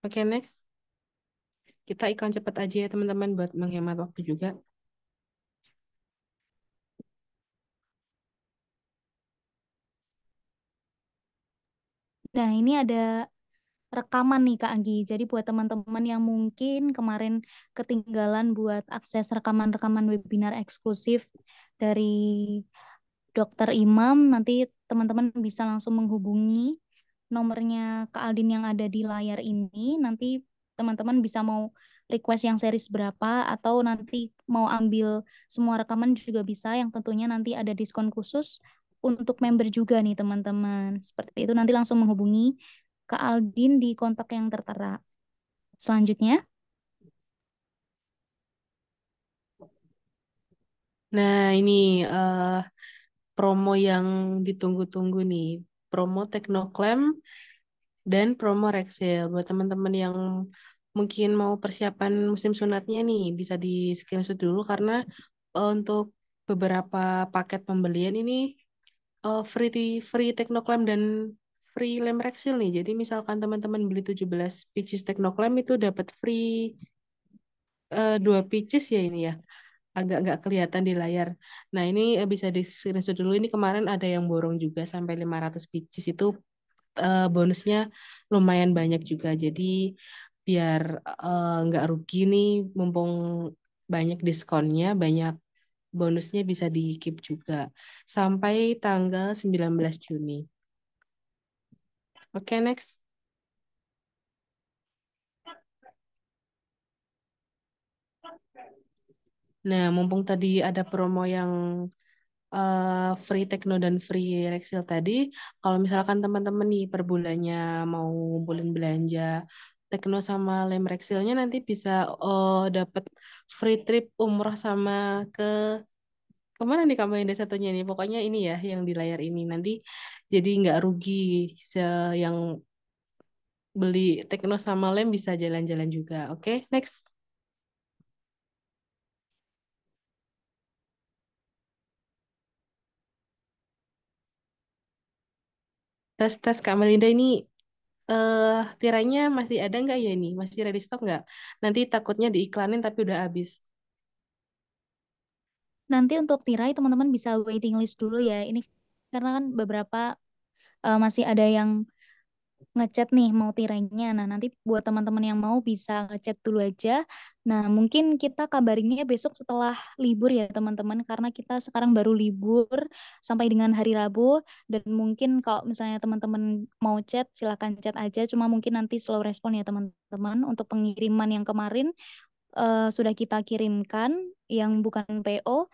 Oke, next. Kita iklan cepat aja ya teman-teman buat menghemat waktu juga. Nah, ini ada rekaman nih Kak Anggi. Jadi buat teman-teman yang mungkin kemarin ketinggalan buat akses rekaman-rekaman webinar eksklusif dari Dokter Imam, nanti teman-teman bisa langsung menghubungi nomornya Kak Aldin yang ada di layar ini. Nanti teman-teman bisa mau request yang series berapa atau nanti mau ambil semua rekaman juga bisa. Yang tentunya nanti ada diskon khusus untuk member juga nih teman-teman. Seperti itu nanti langsung menghubungi Kak Aldin di kontak yang tertera. Selanjutnya, Nah, ini promo yang ditunggu-tunggu nih. Promo Teknoklem dan promo Rexel. Buat teman-teman yang mungkin mau persiapan musim sunatnya nih, bisa di screenshot dulu karena untuk beberapa paket pembelian ini free Technoclam dan free lem Rexil nih. Jadi misalkan teman-teman beli 17 pieces Technoclam itu dapat free 2 pieces ya ini ya. Agak nggak kelihatan di layar. Nah, ini bisa di screenshot dulu. Ini kemarin ada yang borong juga sampai 500 pieces itu bonusnya lumayan banyak juga. Jadi biar nggak rugi nih, mumpung banyak diskonnya, banyak bonusnya bisa di keep juga sampai tanggal 19 Juni. Oke, next. Nah, mumpung tadi ada promo yang free Tekno dan free Rexil tadi, kalau misalkan teman-teman nih per bulannya mau ngumpulin belanja Tekno sama lem Rexilnya nanti bisa dapat free trip umroh sama ke kemana nih kamu yang ada satunya nih? Pokoknya ini ya yang di layar ini nanti jadi nggak rugi se yang beli Tekno sama lem bisa jalan-jalan juga. Oke, next. Tes Kak Melinda ini tirainya masih ada nggak ya ini? Masih ready stock nggak? Nanti takutnya diiklanin tapi udah habis. Nanti untuk tirai teman-teman bisa waiting list dulu ya. Ini karena kan beberapa masih ada yang ngechat nih mau tirainya. Nah, nanti buat teman-teman yang mau bisa ngechat dulu aja. Nah, mungkin kita kabarinnya besok setelah libur ya teman-teman karena kita sekarang baru libur sampai dengan hari Rabu dan mungkin kalau misalnya teman-teman mau chat silakan chat aja. Cuma mungkin nanti slow respon ya teman-teman untuk pengiriman yang kemarin sudah kita kirimkan yang bukan PO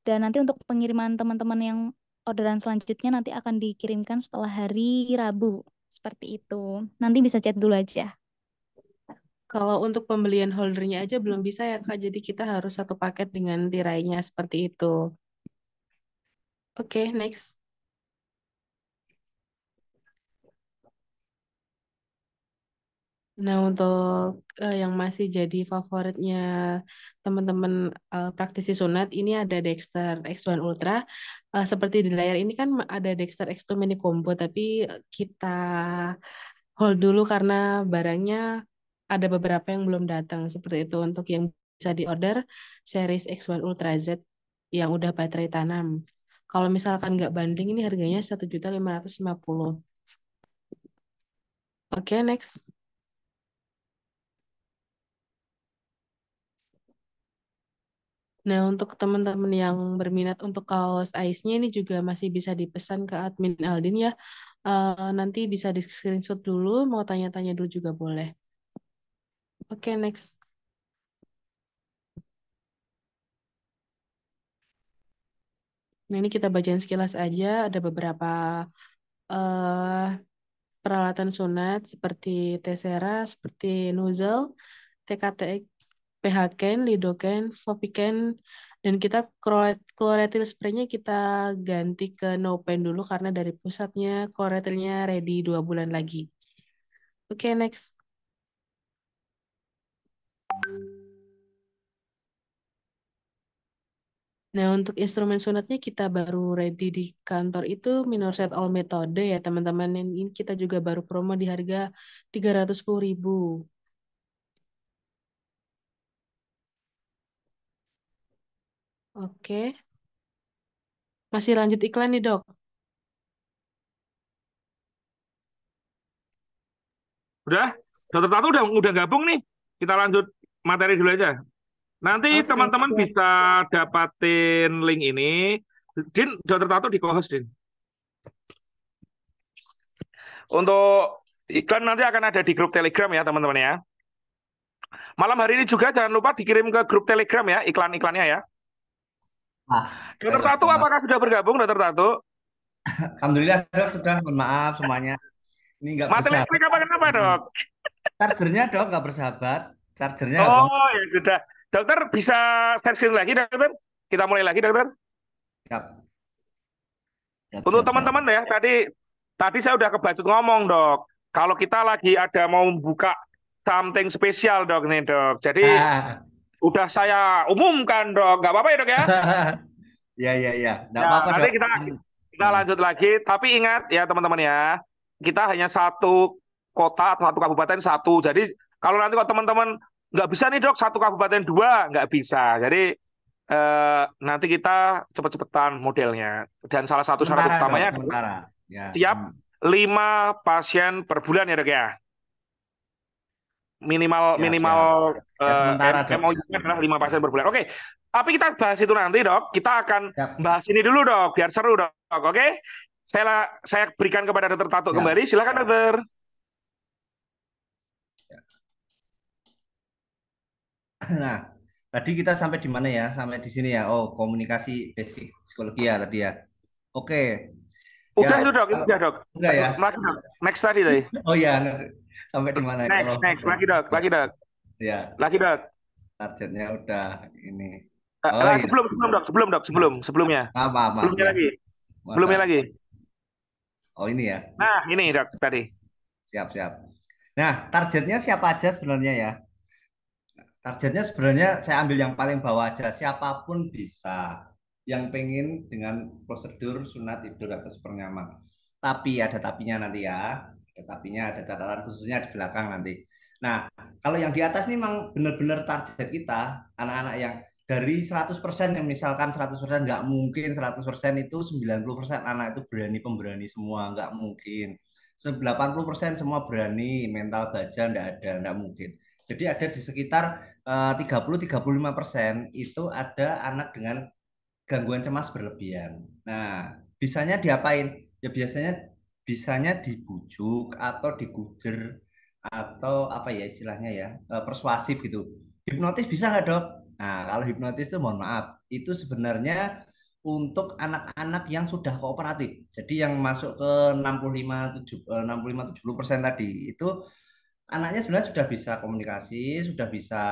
dan nanti untuk pengiriman teman-teman yang orderan selanjutnya nanti akan dikirimkan setelah hari Rabu. Seperti itu. Nanti bisa chat dulu aja. Kalau untuk pembelian holdernya aja belum bisa ya Kak, jadi kita harus satu paket dengan tirainya seperti itu. Oke, next. Nah, untuk yang masih jadi favoritnya teman-teman praktisi sunat, ini ada Dexter X1 Ultra. Seperti di layar ini kan ada Dexter X2 Mini Combo, tapi kita hold dulu karena barangnya ada beberapa yang belum datang. Seperti itu untuk yang bisa diorder series X1 Ultra Z yang udah baterai tanam. Kalau misalkan nggak banding, ini harganya 1.550.000. Oke, next. Nah, untuk teman-teman yang berminat untuk kaos Ice-nya ini juga masih bisa dipesan ke admin Aldin ya. Nanti bisa di screenshot dulu, mau tanya-tanya dulu juga boleh. Oke, next. Nah, ini kita bacain sekilas aja. Ada beberapa eh peralatan sunat seperti Tessera, seperti nozzle, TKTX, PHken, Lidoken, Fopiken, dan kita chlorethylene spray-nya kita ganti ke no pain dulu karena dari pusatnya chlorethylene-nya ready 2 bulan lagi. Oke, next. Nah, untuk instrumen sunatnya kita baru ready di kantor itu minor set all metode ya teman-teman. Ini kita juga baru promo di harga 310.000. Oke. Masih lanjut iklan nih, Dok. Udah, Dokter Tatu udah gabung nih. Kita lanjut materi dulu aja. Nanti Oke, teman-teman siap. bisa dapatin link ini. Din, Dokter Tatu di co-host, Din. Untuk iklan nanti akan ada di grup Telegram ya, teman-teman ya. Malam hari ini juga jangan lupa dikirim ke grup Telegram ya, iklan-iklannya ya. Ah, saya Dokter Tatu, coba. apakah sudah bergabung, Dokter Tatu? Alhamdulillah dok sudah. Mohon maaf semuanya. Ini nggak Mati bersahabat. listrik apa kenapa, Dok? Chargernya dok nggak bersahabat. Chargernya nggak bersahabat. Oh, ya sudah. Dokter bisa share lagi, Dokter? Kita mulai lagi, Dokter. Siap, siap, Untuk siap, siap. teman-teman ya, tadi saya udah kebacut ngomong, Dok. Kalau kita lagi ada mau buka something spesial dok nih dok. Jadi Ah, udah saya umumkan dok, nggak apa-apa ya dok ya? ya ya ya, nggak Ya apa-apa nanti dok. kita lanjut lagi. Tapi ingat ya teman-teman ya, kita hanya satu kota atau satu kabupaten satu. Jadi kalau nanti kok teman-teman nggak bisa nih dok satu kabupaten dua nggak bisa. Jadi nanti kita cepet-cepetan modelnya. Dan salah satu syarat Sementara dok, utamanya adalah sementara. Ya. tiap 5 pasien per bulan ya dok ya. Minimal Siap, minimal siap. Ya sementara dok. MOU-nya adalah 5 pasien per bulan. Oke, tapi kita bahas itu nanti dok. Kita akan Siap. bahas ini dulu dok, biar seru dok. Oke, saya berikan kepada Dokter Tato Ya. kembali. Silakan dokter. Nah, tadi kita sampai di mana ya? Sampai di sini ya. Oh, komunikasi basic psikologi ya tadi ya. Oke. Udah Ya, itu dok, itu udah dok. udah ya. Lagi dok. Next tadi tadi. Oh ya, sampai di mana ya? Next, Oh, next. Lagi dok, lagi dok. ya, Lagi dok. targetnya udah ini. Oh iya. Sebelumnya. Maaf. Sebelumnya Ya. lagi. Sebelumnya Masa. lagi. Oh ini ya. Nah, ini dok tadi. Siap. Nah, targetnya siapa aja sebenarnya ya? Targetnya sebenarnya saya ambil yang paling bawah aja. Siapapun bisa. Yang pengen dengan prosedur sunat ibdur atau super nyaman. Tapi ada tapinya nanti ya. Ada tapinya, ada catatan khususnya di belakang nanti. Nah, kalau yang di atas ini memang benar-benar target kita, anak-anak yang dari 100% yang misalkan 100% nggak mungkin, 100% itu 90% anak itu pemberani semua, nggak mungkin. 80% semua berani, mental baja nggak mungkin. Jadi ada di sekitar 30-35% itu ada anak dengan gangguan cemas berlebihan. Nah, bisanya diapain? Ya bisanya dibujuk atau digujer atau apa ya istilahnya ya, persuasif gitu. Hipnotis bisa nggak dok? Nah, kalau hipnotis itu mohon maaf, itu sebenarnya untuk anak-anak yang sudah kooperatif. Jadi yang masuk ke 65-70% tadi itu anaknya sebenarnya sudah bisa komunikasi, sudah bisa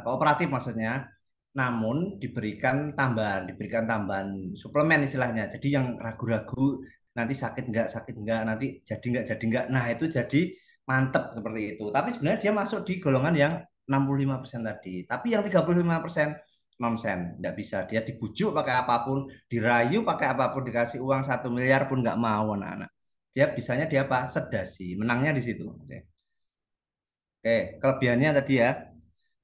kooperatif maksudnya. Namun diberikan tambahan suplemen istilahnya. Jadi yang ragu-ragu nanti sakit enggak, nanti jadi enggak. Nah, itu jadi mantep seperti itu. Tapi sebenarnya dia masuk di golongan yang 65% tadi. Tapi yang 35% nonsen, enggak bisa. Dia dibujuk pakai apapun, dirayu pakai apapun, dikasih uang 1 miliar pun enggak mau anak-anak. Dia bisanya dia apa? Sedasi. Menangnya di situ. Oke, kelebihannya tadi ya.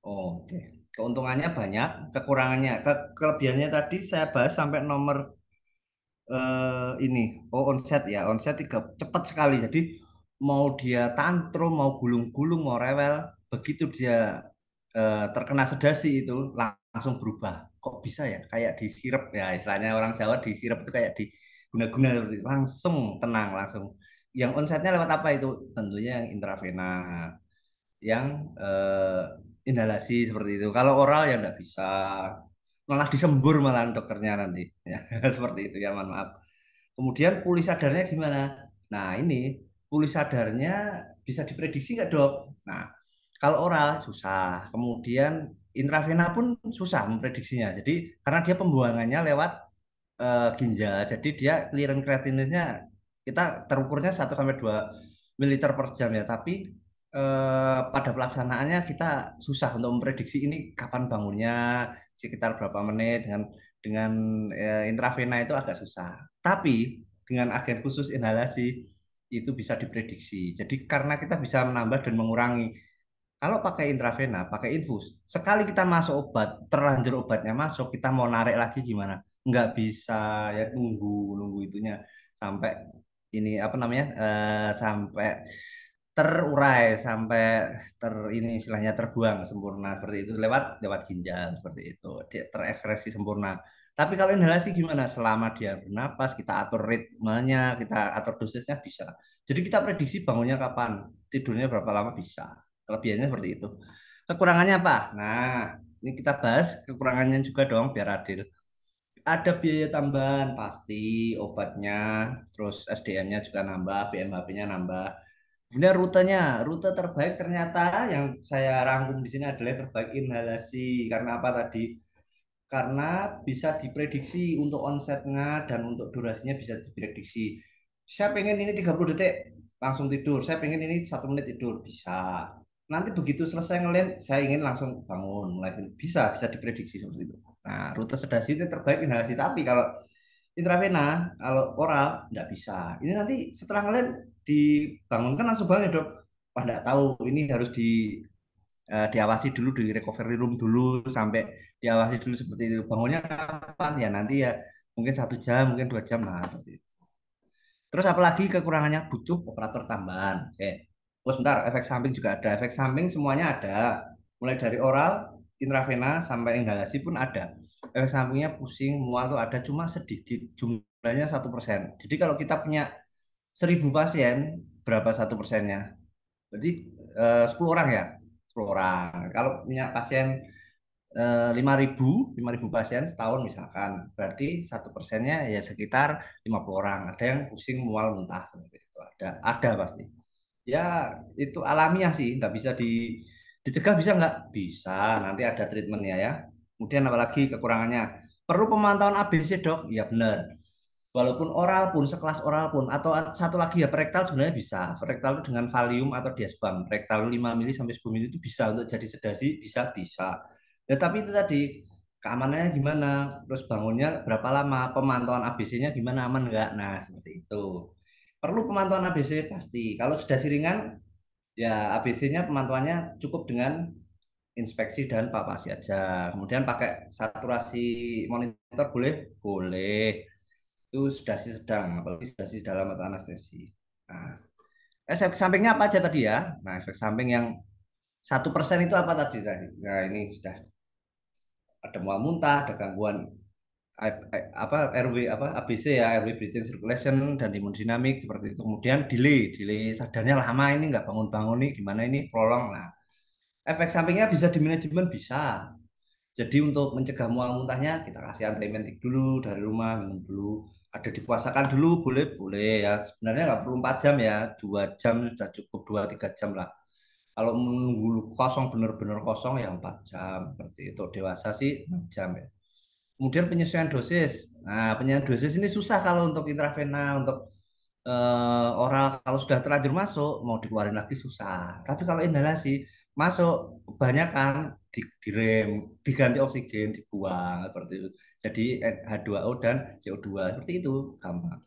Oh, oke. Keuntungannya banyak, kekurangannya. Kelebihannya tadi saya bahas sampai nomor ini. Oh, onset ya. Onset cepat sekali. Jadi mau dia tantrum, mau gulung-gulung, mau rewel, begitu dia terkena sedasi itu langsung berubah. Kok bisa ya? Kayak disirep ya. Istilahnya orang Jawa disirep itu kayak diguna-guna seperti itu. Langsung tenang, langsung. Yang onsetnya lewat apa itu? Tentunya yang intravena, yang inhalasi seperti itu. Kalau oral ya nggak bisa, malah disembur malah dokternya nanti. Ya, seperti itu ya, mohon maaf. Kemudian pulih sadarnya gimana? Nah ini pulih sadarnya bisa diprediksi nggak dok? Nah kalau oral susah, kemudian intravena pun susah memprediksinya. Jadi karena dia pembuangannya lewat ginjal, jadi dia clearance creatininnya kita terukurnya 1-2 ml per jam ya, tapi pada pelaksanaannya kita susah untuk memprediksi ini kapan bangunnya, sekitar berapa menit dengan intravena itu agak susah. Tapi dengan agen khusus inhalasi itu bisa diprediksi. Jadi karena kita bisa menambah dan mengurangi. Kalau pakai intravena, pakai infus, sekali kita masuk obat, terlanjur obatnya masuk, kita mau narik lagi gimana? Nggak bisa ya, nunggu itunya sampai ini apa namanya, sampai terurai, sampai ini istilahnya terbuang sempurna seperti itu lewat ginjal seperti itu, dia terekspresi sempurna. Tapi kalau inhalasi gimana? Selama dia bernapas, kita atur ritmenya, kita atur dosisnya bisa. Jadi kita prediksi bangunnya kapan, tidurnya berapa lama bisa. Kelebihannya seperti itu. Kekurangannya apa? Nah, ini kita bahas kekurangannya juga dong biar adil. Ada biaya tambahan pasti, obatnya, terus SDM-nya juga nambah, BMHP-nya nambah. Kemudian rute terbaik ternyata yang saya rangkum di sini adalah yang terbaik inhalasi. Karena apa tadi? Karena bisa diprediksi untuk onsetnya dan untuk durasinya bisa diprediksi. Saya pengen ini 30 detik langsung tidur. Saya pengen ini 1 menit tidur bisa. nanti begitu selesai ngelem, saya ingin langsung bangun, mulai bisa diprediksi seperti itu. Nah, rute sedasi itu terbaik inhalasi, tapi kalau intravena, kalau oral nggak bisa. Ini nanti setelah ngelem dibangunkan langsung bangun ya dok. Wah nggak tahu, ini harus diawasi dulu di recovery room dulu sampai diawasi dulu seperti itu. Bangunnya kapan? Ya nanti ya mungkin 1 jam, mungkin 2 jam lah seperti itu. Terus apalagi kekurangannya butuh operator tambahan. Oke. Oh sebentar, efek samping juga ada. Efek samping semuanya ada. Mulai dari oral, intravena, sampai inhalasi pun ada. Efek sampingnya pusing, mual tuh ada cuma sedikit. Jumlahnya 1%. Jadi kalau kita punya 1.000 pasien, berapa 1%-nya? Berarti 10 orang ya? 10 orang. Kalau punya pasien 5.000 pasien setahun misalkan, berarti 1%-nya ya sekitar 50 orang. Ada yang pusing, mual, muntah seperti itu. Ada pasti. Ya itu alamiah sih, nggak bisa dicegah, bisa nggak? Bisa. Nanti ada treatmentnya ya. Kemudian apalagi kekurangannya? Perlu pemantauan ABC dok? Ya benar. Walaupun oral pun, sekelas oral pun, atau satu lagi ya rektal sebenarnya bisa. Rektal itu dengan Valium atau diazepam. Rektal 5 mili sampai 10 mili itu bisa untuk jadi sedasi, bisa. Ya tapi itu tadi keamanannya gimana, terus bangunnya berapa lama, pemantauan ABC-nya gimana, aman nggak? Nah seperti itu. Perlu pemantauan ABC pasti. Kalau sedasi ringan, ya ABC-nya pemantauannya cukup dengan inspeksi dan palpasi aja. Kemudian pakai saturasi monitor boleh? Boleh. Itu sedasi sedang, apalagi sedasi dalam atau anestesi. Nah, efek sampingnya apa aja tadi ya? Nah, efek samping yang 1% itu apa tadi? Nah, ini sudah ada mual muntah, ada gangguan apa RW apa ABC ya, RW breathing circulation dan hemodinamik seperti itu. Kemudian delay sadarnya lama, ini nggak bangun-bangun nih, gimana ini prolong. Nah, efek sampingnya bisa di manajemen, bisa. Jadi untuk mencegah mual muntahnya kita kasih antiemetik dulu dari rumah, minum dulu. Ada dipuasakan dulu, boleh ya. Sebenarnya nggak perlu 4 jam ya, 2 jam sudah cukup, 2-3 jam lah. Kalau menunggu kosong, benar-benar kosong ya 4 jam. Seperti itu. Dewasa sih 6 jam ya. Kemudian penyesuaian dosis. Nah, penyesuaian dosis ini susah kalau untuk intravena, untuk oral kalau sudah terlanjur masuk mau dikeluarin lagi susah. Tapi kalau inhalasi masuk kebanyakan direm, diganti oksigen, dibuang seperti itu. Jadi H2O dan CO2 seperti itu gampang.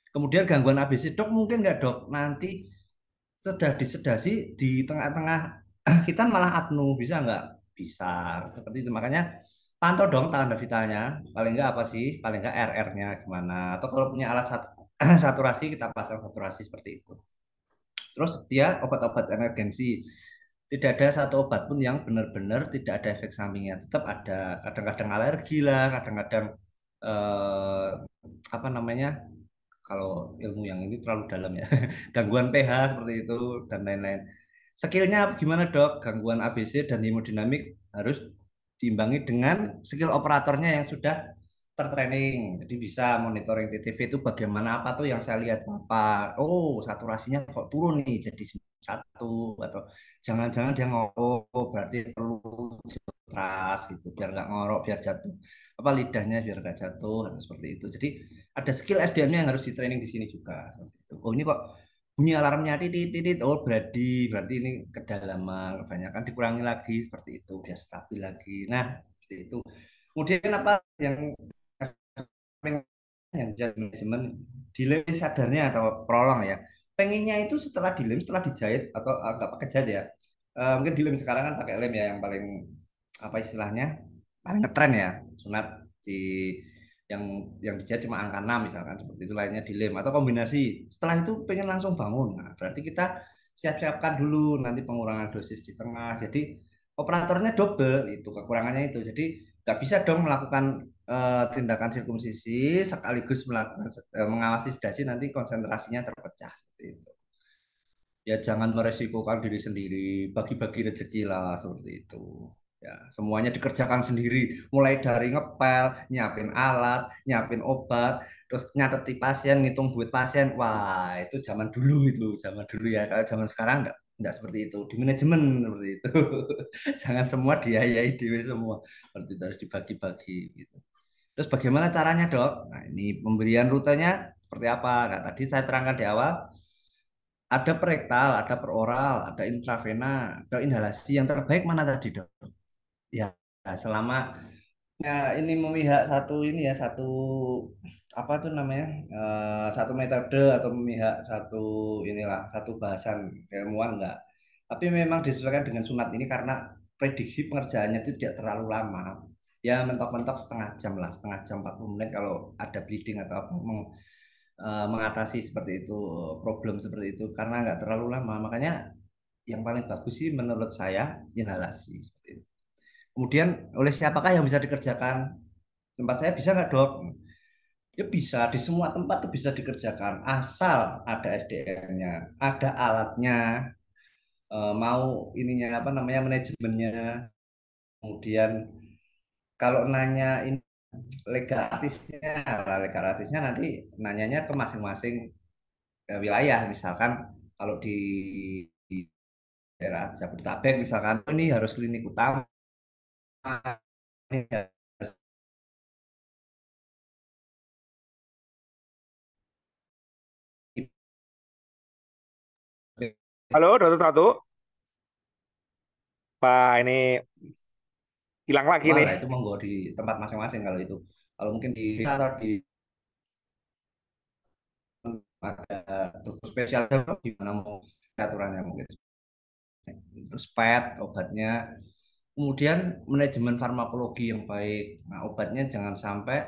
Kemudian gangguan ABC dok mungkin nggak dok? Nanti sudah disedasi di tengah-tengah kita malah apnu, bisa nggak? Bisa seperti itu. Makanya pantau dong tanda vitalnya. Paling nggak apa sih? Paling nggak RR-nya gimana? Atau kalau punya alat saturasi kita pasang saturasi seperti itu. Terus dia obat-obat emergensi. Tidak ada satu obat pun yang benar-benar tidak ada efek sampingnya. Tetap ada, kadang-kadang alergi lah, kadang-kadang eh, apa namanya? Kalau ilmu yang ini terlalu dalam ya. Gangguan pH seperti itu dan lain-lain. Skillnya gimana dok? Gangguan ABC dan hemodinamik harus diimbangi dengan skill operatornya yang sudah tertraining. Jadi bisa monitoring TTV itu bagaimana, apa tuh yang saya lihat apa. Oh, saturasinya kok turun nih jadi 1, atau jangan-jangan dia ngorok, berarti perlu teras gitu biar nggak ngorok, biar jatuh apa lidahnya biar nggak jatuh seperti itu. Jadi ada skill SDM-nya yang harus di training di sini juga seperti itu. Oh, ini kok bunyi alarmnya titit titit, oh berarti ini kedalaman, kebanyakan dikurangi lagi seperti itu biar stabil lagi. Nah seperti itu. Kemudian apa yang jadi manajemen delay sadarnya atau prolong ya. Pengennya itu setelah dilem, setelah dijahit atau nggak pakai jahit ya. Mungkin dilem sekarang kan pakai lem ya, yang paling apa istilahnya, paling ngetren ya, sunat di yang dijahit cuma angka 6 misalkan seperti itu, lainnya dilem atau kombinasi. Setelah itu pengen langsung bangun. Nah, berarti kita siap-siapkan dulu nanti pengurangan dosis di tengah. Jadi operatornya double itu kekurangannya itu. Jadi nggak bisa dong melakukan tindakan sirkumsisi sekaligus melakukan mengawasi sedasi, nanti konsentrasinya terpecah seperti itu. Ya jangan meresikokan diri sendiri, bagi-bagi rezeki lah seperti itu. Ya, semuanya dikerjakan sendiri, mulai dari ngepel, nyiapin alat, nyiapin obat, terus nyateti pasien, ngitung duit pasien. Wah, itu zaman dulu ya. Kalau zaman sekarang enggak seperti itu. Di manajemen seperti itu. Jangan semua diayai dewe semua. Seperti itu harus dibagi-bagi gitu. Terus bagaimana caranya, Dok? Nah, ini pemberian rutenya seperti apa? Nah, tadi saya terangkan di awal, Ada perektal, ada peroral, ada intravena, ada inhalasi. Yang terbaik mana tadi, Dok? Ya, selama ini memihak satu ini ya, satu apa tuh namanya? Satu metode atau memihak satu inilah, satu bahasan keilmuan enggak. Tapi memang disesuaikan dengan sunat ini karena prediksi pengerjaannya itu tidak terlalu lama. Ya mentok-mentok setengah jam lah, setengah jam 40 menit kalau ada bleeding atau apa mengatasi seperti itu, problem seperti itu karena nggak terlalu lama. Makanya yang paling bagus sih menurut saya inhalasi seperti itu. Kemudian oleh siapakah yang bisa dikerjakan? Tempat saya bisa nggak, Dok? Ya bisa, di semua tempat tuh bisa dikerjakan asal ada SDM-nya, ada alatnya, mau ininya apa namanya manajemennya. Kemudian kalau nanya ini legal artisnya nanti nanyanya ke masing-masing wilayah. Misalkan kalau di daerah Jabodetabek misalkan ini harus klinik utama, ini harus Halo, Dokter Ratu. Pak, ini hilang lagi wah nih. lah itu monggo di tempat masing-masing kalau itu. Kalau mungkin di atau di ada dokter spesial gimana mau aturannya mungkin. Terus PET obatnya, kemudian manajemen farmakologi yang baik. Nah, obatnya jangan sampai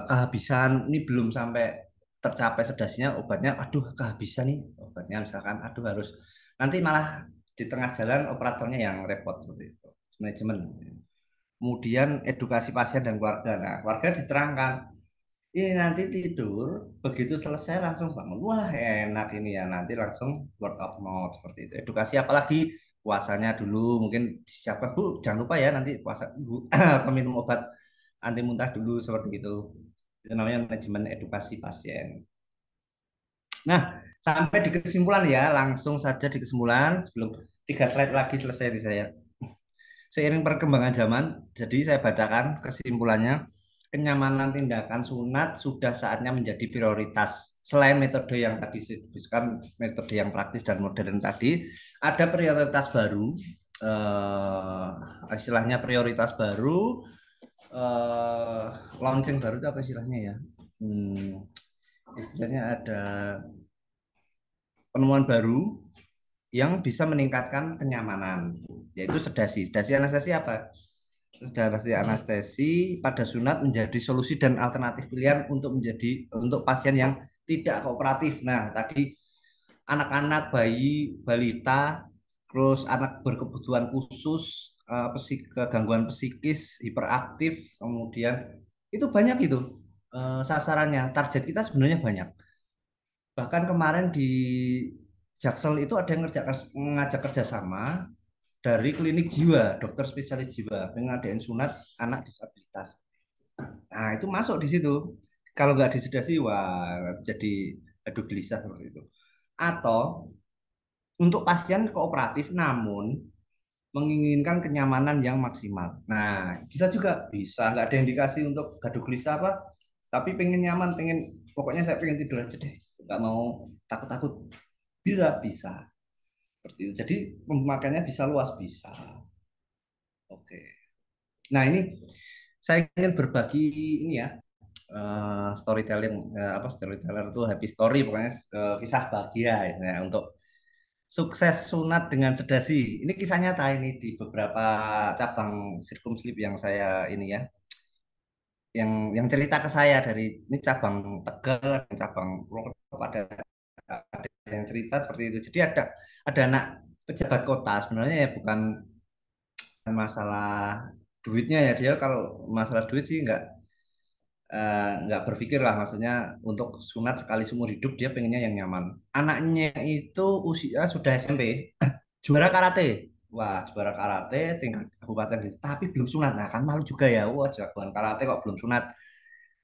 kehabisan. Ini belum sampai tercapai sedasinya obatnya, aduh kehabisan nih obatnya misalkan, aduh harus nanti malah di tengah jalan operatornya yang repot seperti itu. Manajemen. Kemudian edukasi pasien dan keluarga. Nah, keluarga diterangkan ini nanti tidur, begitu selesai langsung bangun. Wah, enak ini ya, nanti langsung word of mouth seperti itu. Edukasi apalagi puasanya dulu mungkin disiapkan, Bu, jangan lupa ya nanti puasa dulu atau minum obat anti muntah dulu seperti itu. Itu namanya manajemen edukasi pasien. Nah, sampai di kesimpulan ya, langsung saja di kesimpulan sebelum 3 slide lagi selesai di saya. Seiring perkembangan zaman, jadi saya bacakan kesimpulannya, kenyamanan tindakan sunat sudah saatnya menjadi prioritas. Selain metode yang tadi disebutkan, metode yang praktis dan modern tadi, ada prioritas baru, istilahnya prioritas baru, eh, launching baru itu apa istilahnya ya? Istilahnya ada penemuan baru yang bisa meningkatkan kenyamanan, yaitu sedasi. Sedasi anestesi apa? Sedasi anestesi pada sunat menjadi solusi dan alternatif pilihan untuk pasien yang tidak kooperatif. Nah, tadi anak-anak, bayi, balita, terus anak berkebutuhan khusus, gangguan psikis, hiperaktif, kemudian itu banyak itu sasarannya. Target kita sebenarnya banyak. Bahkan kemarin di Jaksel itu ada yang ngajak kerjasama dari klinik jiwa, dokter spesialis jiwa, ngadain sunat anak disabilitas. Nah, itu masuk di situ. Kalau nggak disedasi, wah jadi aduh gelisah seperti itu. Atau untuk pasien kooperatif namun menginginkan kenyamanan yang maksimal. Nah, bisa juga bisa nggak ada indikasi untuk gaduh gelisah apa, tapi pengen nyaman, pengen pokoknya saya pengen tidur aja deh, nggak mau takut-takut. Bisa seperti itu. Jadi pemakaiannya bisa luas bisa. Oke. Nah ini saya ingin berbagi ini ya, storytelling, apa storyteller itu happy story pokoknya, kisah bahagia ya untuk sukses sunat dengan sedasi. Ini kisah nyata ini di beberapa cabang Circumslip yang saya ini ya, yang cerita ke saya dari ini cabang Tegal dan cabang Purwokerto, ada yang cerita seperti itu. Jadi ada anak pejabat kota sebenarnya ya bukan masalah duitnya ya, dia kalau masalah duit sih nggak berpikir lah, maksudnya untuk sunat sekali seumur hidup dia pengennya yang nyaman. Anaknya itu usia sudah SMP, juara karate. Wah, juara karate tingkat kabupaten gitu, tapi belum sunat. Nah, kan malu juga ya. Wah, jagoan karate kok belum sunat.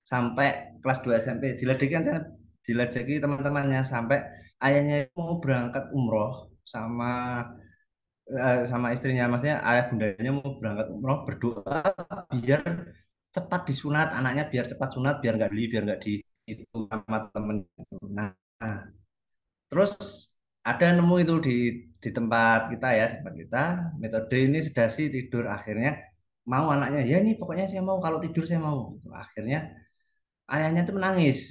Sampai kelas 2 SMP diledeki teman-temannya sampai ayahnya mau berangkat umroh sama sama istrinya, maksudnya ayah bundanya mau berangkat umroh, berdoa biar cepat disunat anaknya, biar cepat sunat, biar nggak di itu sama temen itu. Nah, Terus ada nemu itu di tempat kita ya, di tempat kita metode ini sedasi tidur. Akhirnya mau anaknya, ya ini pokoknya saya mau, kalau tidur saya mau. Gitu. Akhirnya ayahnya tuh menangis.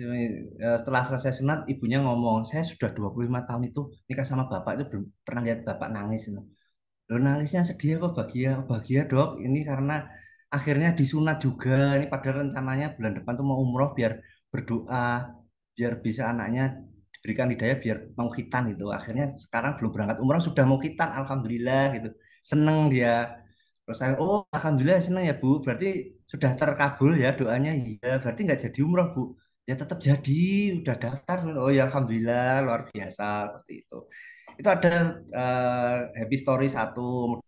Setelah selesai sunat, ibunya ngomong, saya sudah 25 tahun itu nikah sama bapak itu belum pernah lihat bapak nangis. Loh, nangisnya sedih apa bahagia? Bahagia dok, ini karena akhirnya disunat juga. Ini padahal rencananya bulan depan tuh mau umroh biar berdoa, biar bisa anaknya diberikan hidayah biar mau khitan gitu. Akhirnya sekarang belum berangkat umroh sudah mau khitan, alhamdulillah gitu. Seneng dia. Terus saya, oh alhamdulillah seneng ya Bu. Berarti sudah terkabul ya doanya. Iya, berarti nggak jadi umroh Bu. Ya tetap jadi, udah daftar. Oh ya alhamdulillah, luar biasa seperti itu. Itu ada happy story satu,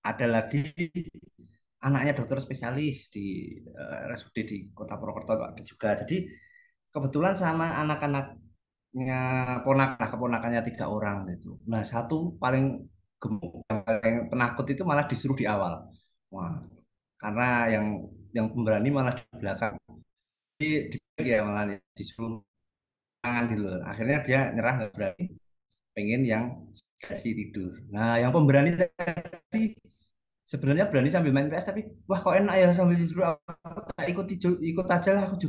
ada lagi anaknya dokter spesialis di RSUD di Kota Purwokerto itu ada juga. Jadi kebetulan sama anak-anaknya keponakannya 3 orang gitu. Nah satu paling gemuk, paling penakut itu malah disuruh di awal. Wah, karena yang pemberani malah di belakang. Jadi ya malah disuruh tangan gitu. Akhirnya dia nyerah nggak berani, pengen yang kasih tidur. Nah, yang pemberani tadi sebenarnya berani sambil main PS tapi wah kok enak ya sambil tidur aku tak ikut aja lah aku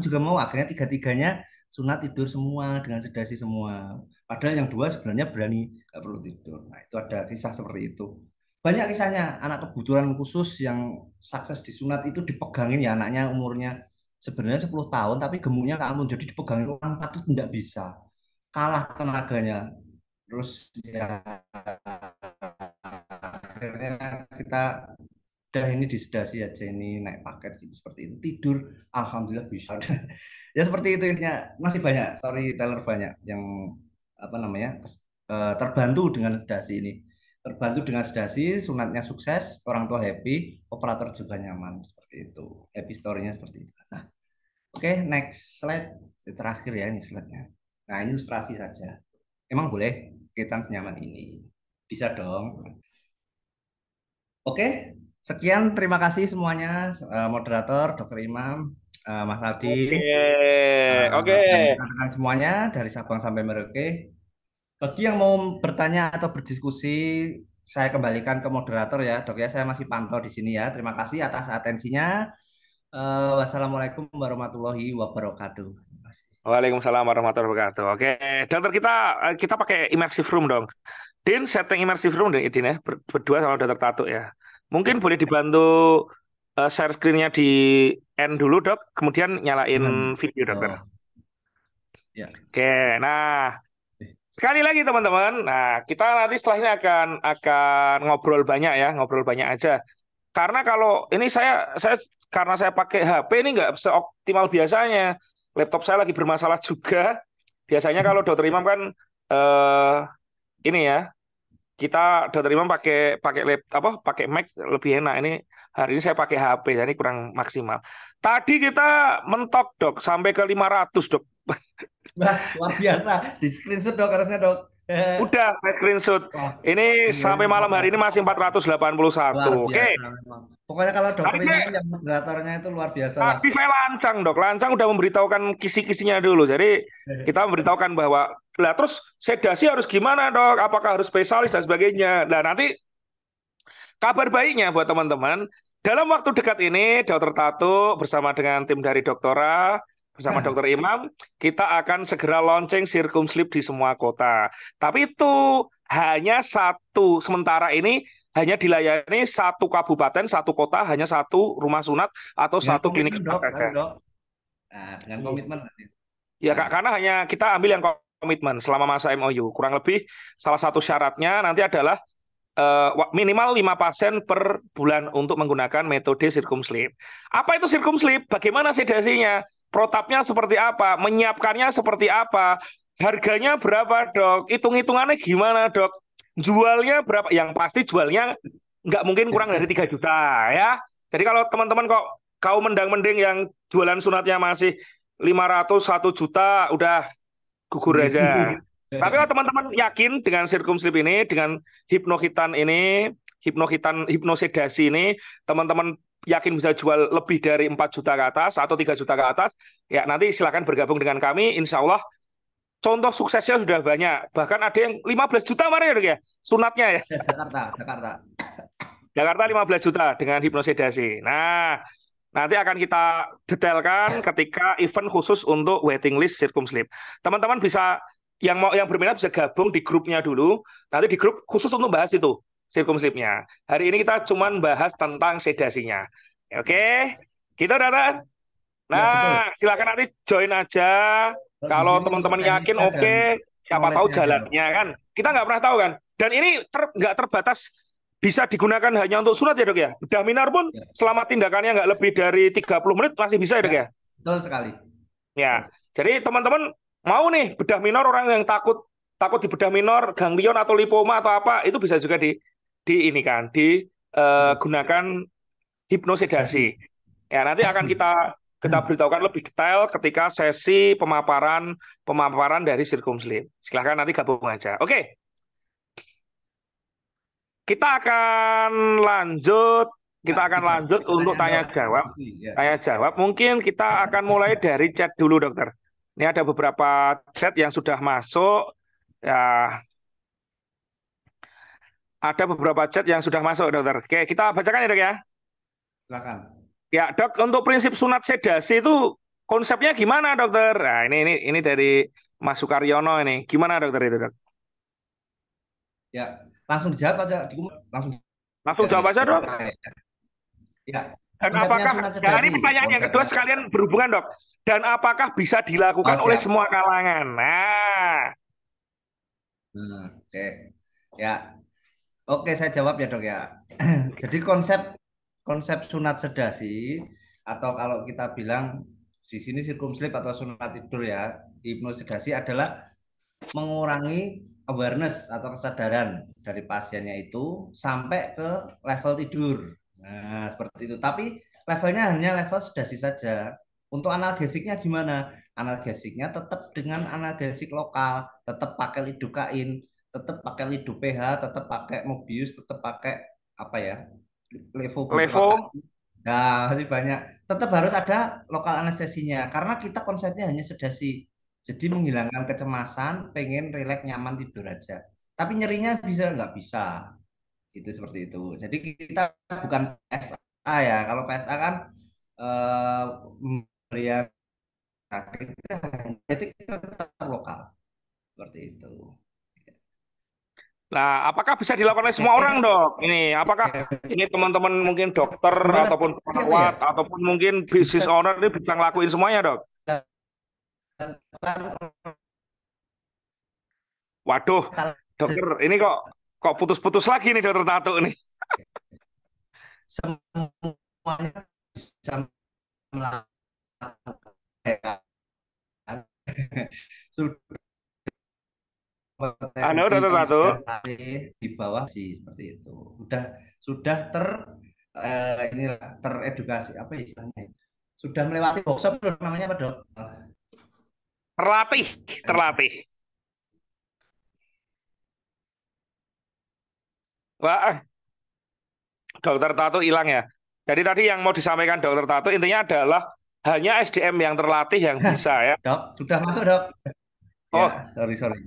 juga mau akhirnya tiga-tiganya sunat tidur semua dengan sedasi semua. Padahal yang dua sebenarnya berani nggak perlu tidur. Nah, itu ada kisah seperti itu. Banyak kisahnya anak kebutuhan khusus yang sukses disunat itu dipegangin ya anaknya umurnya sebenarnya 10 tahun tapi gemuknya Kak Amun jadi dipegangin orang patut tidak bisa kalah tenaganya. Terus ya akhirnya kita udah ini disedasi aja ini naik paket gitu seperti itu tidur alhamdulillah bisa. Ya seperti itu intinya masih banyak storyteller banyak yang apa namanya terbantu dengan sedasi ini, terbantu dengan sedasi sunatnya sukses orang tua happy operator juga nyaman seperti itu, happy story-nya seperti itu. Nah oke, next slide. Terakhir ya ini slide-nya. Nah ini ilustrasi saja, emang boleh kita senyaman ini bisa dong. Oke, sekian terima kasih semuanya moderator, Dokter Imam, Mas Aldi, Oke, oke. dan rekan-rekan semuanya dari Sabang sampai Merauke. Bagi yang mau bertanya atau berdiskusi, saya kembalikan ke moderator ya, Dok ya. Saya masih pantau di sini ya. Terima kasih atas atensinya. Wassalamualaikum warahmatullahi wabarakatuh. Terima kasih. Waalaikumsalam warahmatullahi wabarakatuh. Oke, dokter kita pakai immersive room dong. Din, setting immersive room deh, Din ya. Berdua sama dokter Tato ya. Mungkin boleh dibantu share screen-nya di end dulu, Dok. Kemudian nyalain video, dokter. Ya. Oke, nah sekali lagi teman-teman. Nah, kita nanti setelah ini akan ngobrol banyak ya, ngobrol banyak aja. Karena kalau ini karena saya pakai HP ini nggak seoptimal biasanya. Laptop saya lagi bermasalah juga. Biasanya kalau dokter Imam kan ini ya, kita dokter Imam pakai pakai Mac lebih enak. Ini hari ini saya pakai HP, jadi kurang maksimal. Tadi kita mentok dok sampai ke 500 dok. Wah, luar biasa. Di screenshot dok harusnya dok. Udah saya screenshot. Ini sampai malam hari ini masih 481. Oke. Memang. Pokoknya kalau dokter Tadi ini yang moderatornya itu luar biasa lah. Tadi saya lancang dok, lancang udah memberitahukan kisi-kisinya dulu. Jadi kita memberitahukan bahwa, lah terus sedasi harus gimana dok? Apakah harus spesialis dan sebagainya? Nah nanti kabar baiknya buat teman-teman, dalam waktu dekat ini Dokter Tato bersama dengan tim dari Doktora, bersama Dokter Imam, kita akan segera launching Circumsleep di semua kota. Tapi itu hanya satu, sementara ini hanya dilayani satu kabupaten, satu kota, hanya satu rumah sunat atau Dengan satu klinik komitmen, dok, saja. dok. Nah, dengan komitmen. Ya Kak, karena hanya kita ambil yang komitmen selama masa MOU. Kurang lebih salah satu syaratnya nanti adalah minimal 5 pasien per bulan untuk menggunakan metode Circumsleep. Apa itu Circumsleep? Bagaimana sedasinya? Protapnya seperti apa? Menyiapkannya seperti apa? Harganya berapa, dok? Hitung-hitungannya gimana, dok? Jualnya berapa? Yang pasti jualnya nggak mungkin kurang dari 3 juta, ya. Jadi kalau teman-teman kok kaum mendang-mending yang jualan sunatnya masih 500, 1 juta, udah gugur aja. Tapi kalau teman-teman yakin dengan Circumsleep ini, dengan hipnosedasi ini, teman-teman yakin bisa jual lebih dari 4 juta ke atas atau 3 juta ke atas, ya nanti silakan bergabung dengan kami. Insya Allah contoh suksesnya sudah banyak. Bahkan ada yang 15 juta kemarin ya, Dok ya, sunatnya ya. Jakarta. Jakarta 15 juta dengan hipnosedasi. Nah, nanti akan kita detailkan ketika event khusus untuk waiting list Circumsleep. Teman-teman bisa yang berminat bisa gabung di grupnya dulu. Nanti di grup khusus untuk bahas itu Circumsleep-nya. Hari ini kita cuma bahas tentang sedasinya. Oke, kita udah. Ya, betul. Nah, silakan nanti join aja. Di Kalau sini untuk teman-teman yakin teknisnya dan oke, siapa tahu knowledge-nya aja. jalannya kan. Kita nggak pernah tahu kan. Dan ini nggak terbatas bisa digunakan hanya untuk sunat ya, Dok ya. Bedah minar pun Ya. selama tindakannya nggak lebih dari 30 menit masih bisa ya, Dok ya. Betul sekali. Ya. Jadi teman-teman mau nih bedah minor, orang yang takut di bedah minor, ganglion atau lipoma atau apa, itu bisa juga digunakan hipnosedasi. Ya, nanti akan kita beritahukan lebih detail ketika sesi pemaparan dari Circumsleep. Silahkan nanti gabung aja. Oke. Kita akan lanjut untuk tanya jawab. Ya. Tanya jawab. Mungkin kita akan mulai dari chat dulu, Dokter. Ini ada beberapa chat yang sudah masuk. Ya. Ada beberapa chat yang sudah masuk, Dokter. Oke, kita bacakan ya, Dok ya. Silakan. Ya, Dok, untuk prinsip sunat sedasi itu konsepnya gimana, Dokter? Nah, ini dari Mas Sukaryono ini. Gimana, Dokter, itu, Dok? Ya, langsung dijawab aja. Langsung jawab aja, Dok. Ya. Dan Konsepnya apakah, sunat ya sedasi, ini pertanyaan yang kedua sekalian berhubungan, Dok. Dan apakah bisa dilakukan oleh semua kalangan? Nah. Oke. Ya. Oke, saya jawab ya, Dok ya. Jadi konsep sunat sedasi, atau kalau kita bilang di sini Circumsleep atau sunat tidur ya, hipnosedasi adalah mengurangi awareness atau kesadaran dari pasiennya itu sampai ke level tidur. Nah, seperti itu. Tapi levelnya hanya level sedasi saja. Untuk analgesiknya gimana? Analgesiknya tetap dengan analgesik lokal, tetap pakai lidokain, tetap pakai lido PH, tetap pakai Mobius, tetap pakai apa ya? Levo beberapa. Nah, masih banyak. Tetap harus ada lokal anestesinya karena kita konsepnya hanya sedasi. Jadi menghilangkan kecemasan, pengen rileks nyaman tidur aja. Tapi nyerinya bisa nggak bisa. Itu seperti itu. Jadi kita bukan PSA ya. Kalau PSA kan memberikan jadi kita tetap lokal. Seperti itu. Nah, apakah bisa dilakukan oleh semua orang, Dok? Ini, apakah ini teman-teman mungkin dokter ataupun perawat ataupun mungkin business owner ini bisa ngelakuin semuanya, Dok? Waduh, dokter, ini kok putus-putus lagi nih, Dokter Tato nih. Semuanya bisa Halo, Dokter Tato. Di bawah sih seperti itu. Sudah teredukasi apa istilahnya? Sudah melewati workshop namanya apa, Dok? Terlatih. Wah, Dokter Tato hilang ya. Jadi tadi yang mau disampaikan Dokter Tato intinya adalah hanya SDM yang terlatih yang bisa ya. Dok, sudah masuk, Dok. Oh, ya, sorry.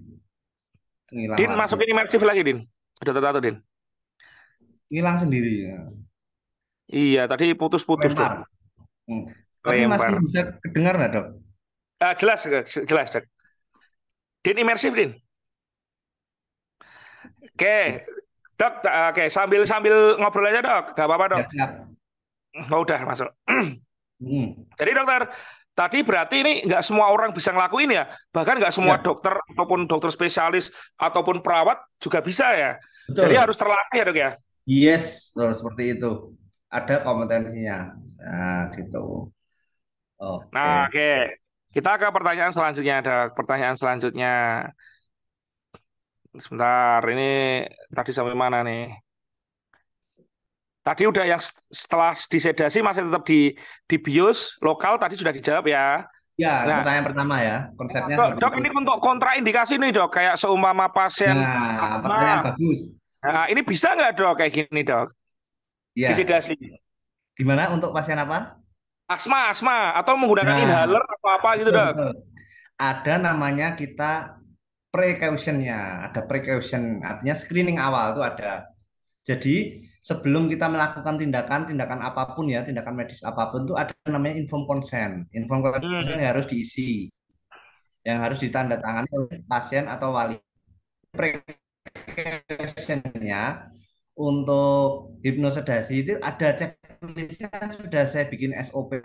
Ngilang Din, lagi. masukin imersif lagi, Din. Dokter Tato, Din. Ngilang sendiri. Ya. Iya, tadi putus-putus, Dok. Tapi masih bisa kedengar nggak, Dok? Jelas, Dok. Din, imersif, Din. Oke, Dok. Oke, sambil ngobrol aja, Dok. Gak apa-apa, Dok. Ya, oh, udah masuk. Jadi, Dokter, tadi berarti ini nggak semua orang bisa ngelakuin ya? Bahkan nggak semua dokter ataupun dokter spesialis ataupun perawat juga bisa ya? Betul. Jadi harus terlatih ya, Dok ya? Yes, seperti itu. Ada kompetensinya. Nah, gitu. Nah, oke. Kita ke pertanyaan selanjutnya, Dok. Pertanyaan selanjutnya. Sebentar, ini tadi sampai mana nih? Tadi udah yang setelah disedasi masih tetap di bios lokal, tadi sudah dijawab ya. Ya, pertanyaan pertama ya. Konsepnya Dok, ini untuk kontraindikasi nih, Dok. Kayak seumpama pasien asma. Pertanyaan bagus. Nah, ini bisa nggak, Dok, kayak gini, Dok? Ya. Disedasi. Gimana untuk pasien apa? Asma atau menggunakan inhaler atau apa gitu, Dok? Betul. ada namanya kita precautionnya, ada precaution, artinya screening awal itu ada. Jadi sebelum kita melakukan tindakan apapun ya, tindakan medis apapun itu ada namanya informed consent. Informed consent yang harus diisi, yang harus ditandatangani oleh pasien atau wali. Precautionnya untuk hipnosedasi itu ada checklistnya, sudah saya bikin SOP.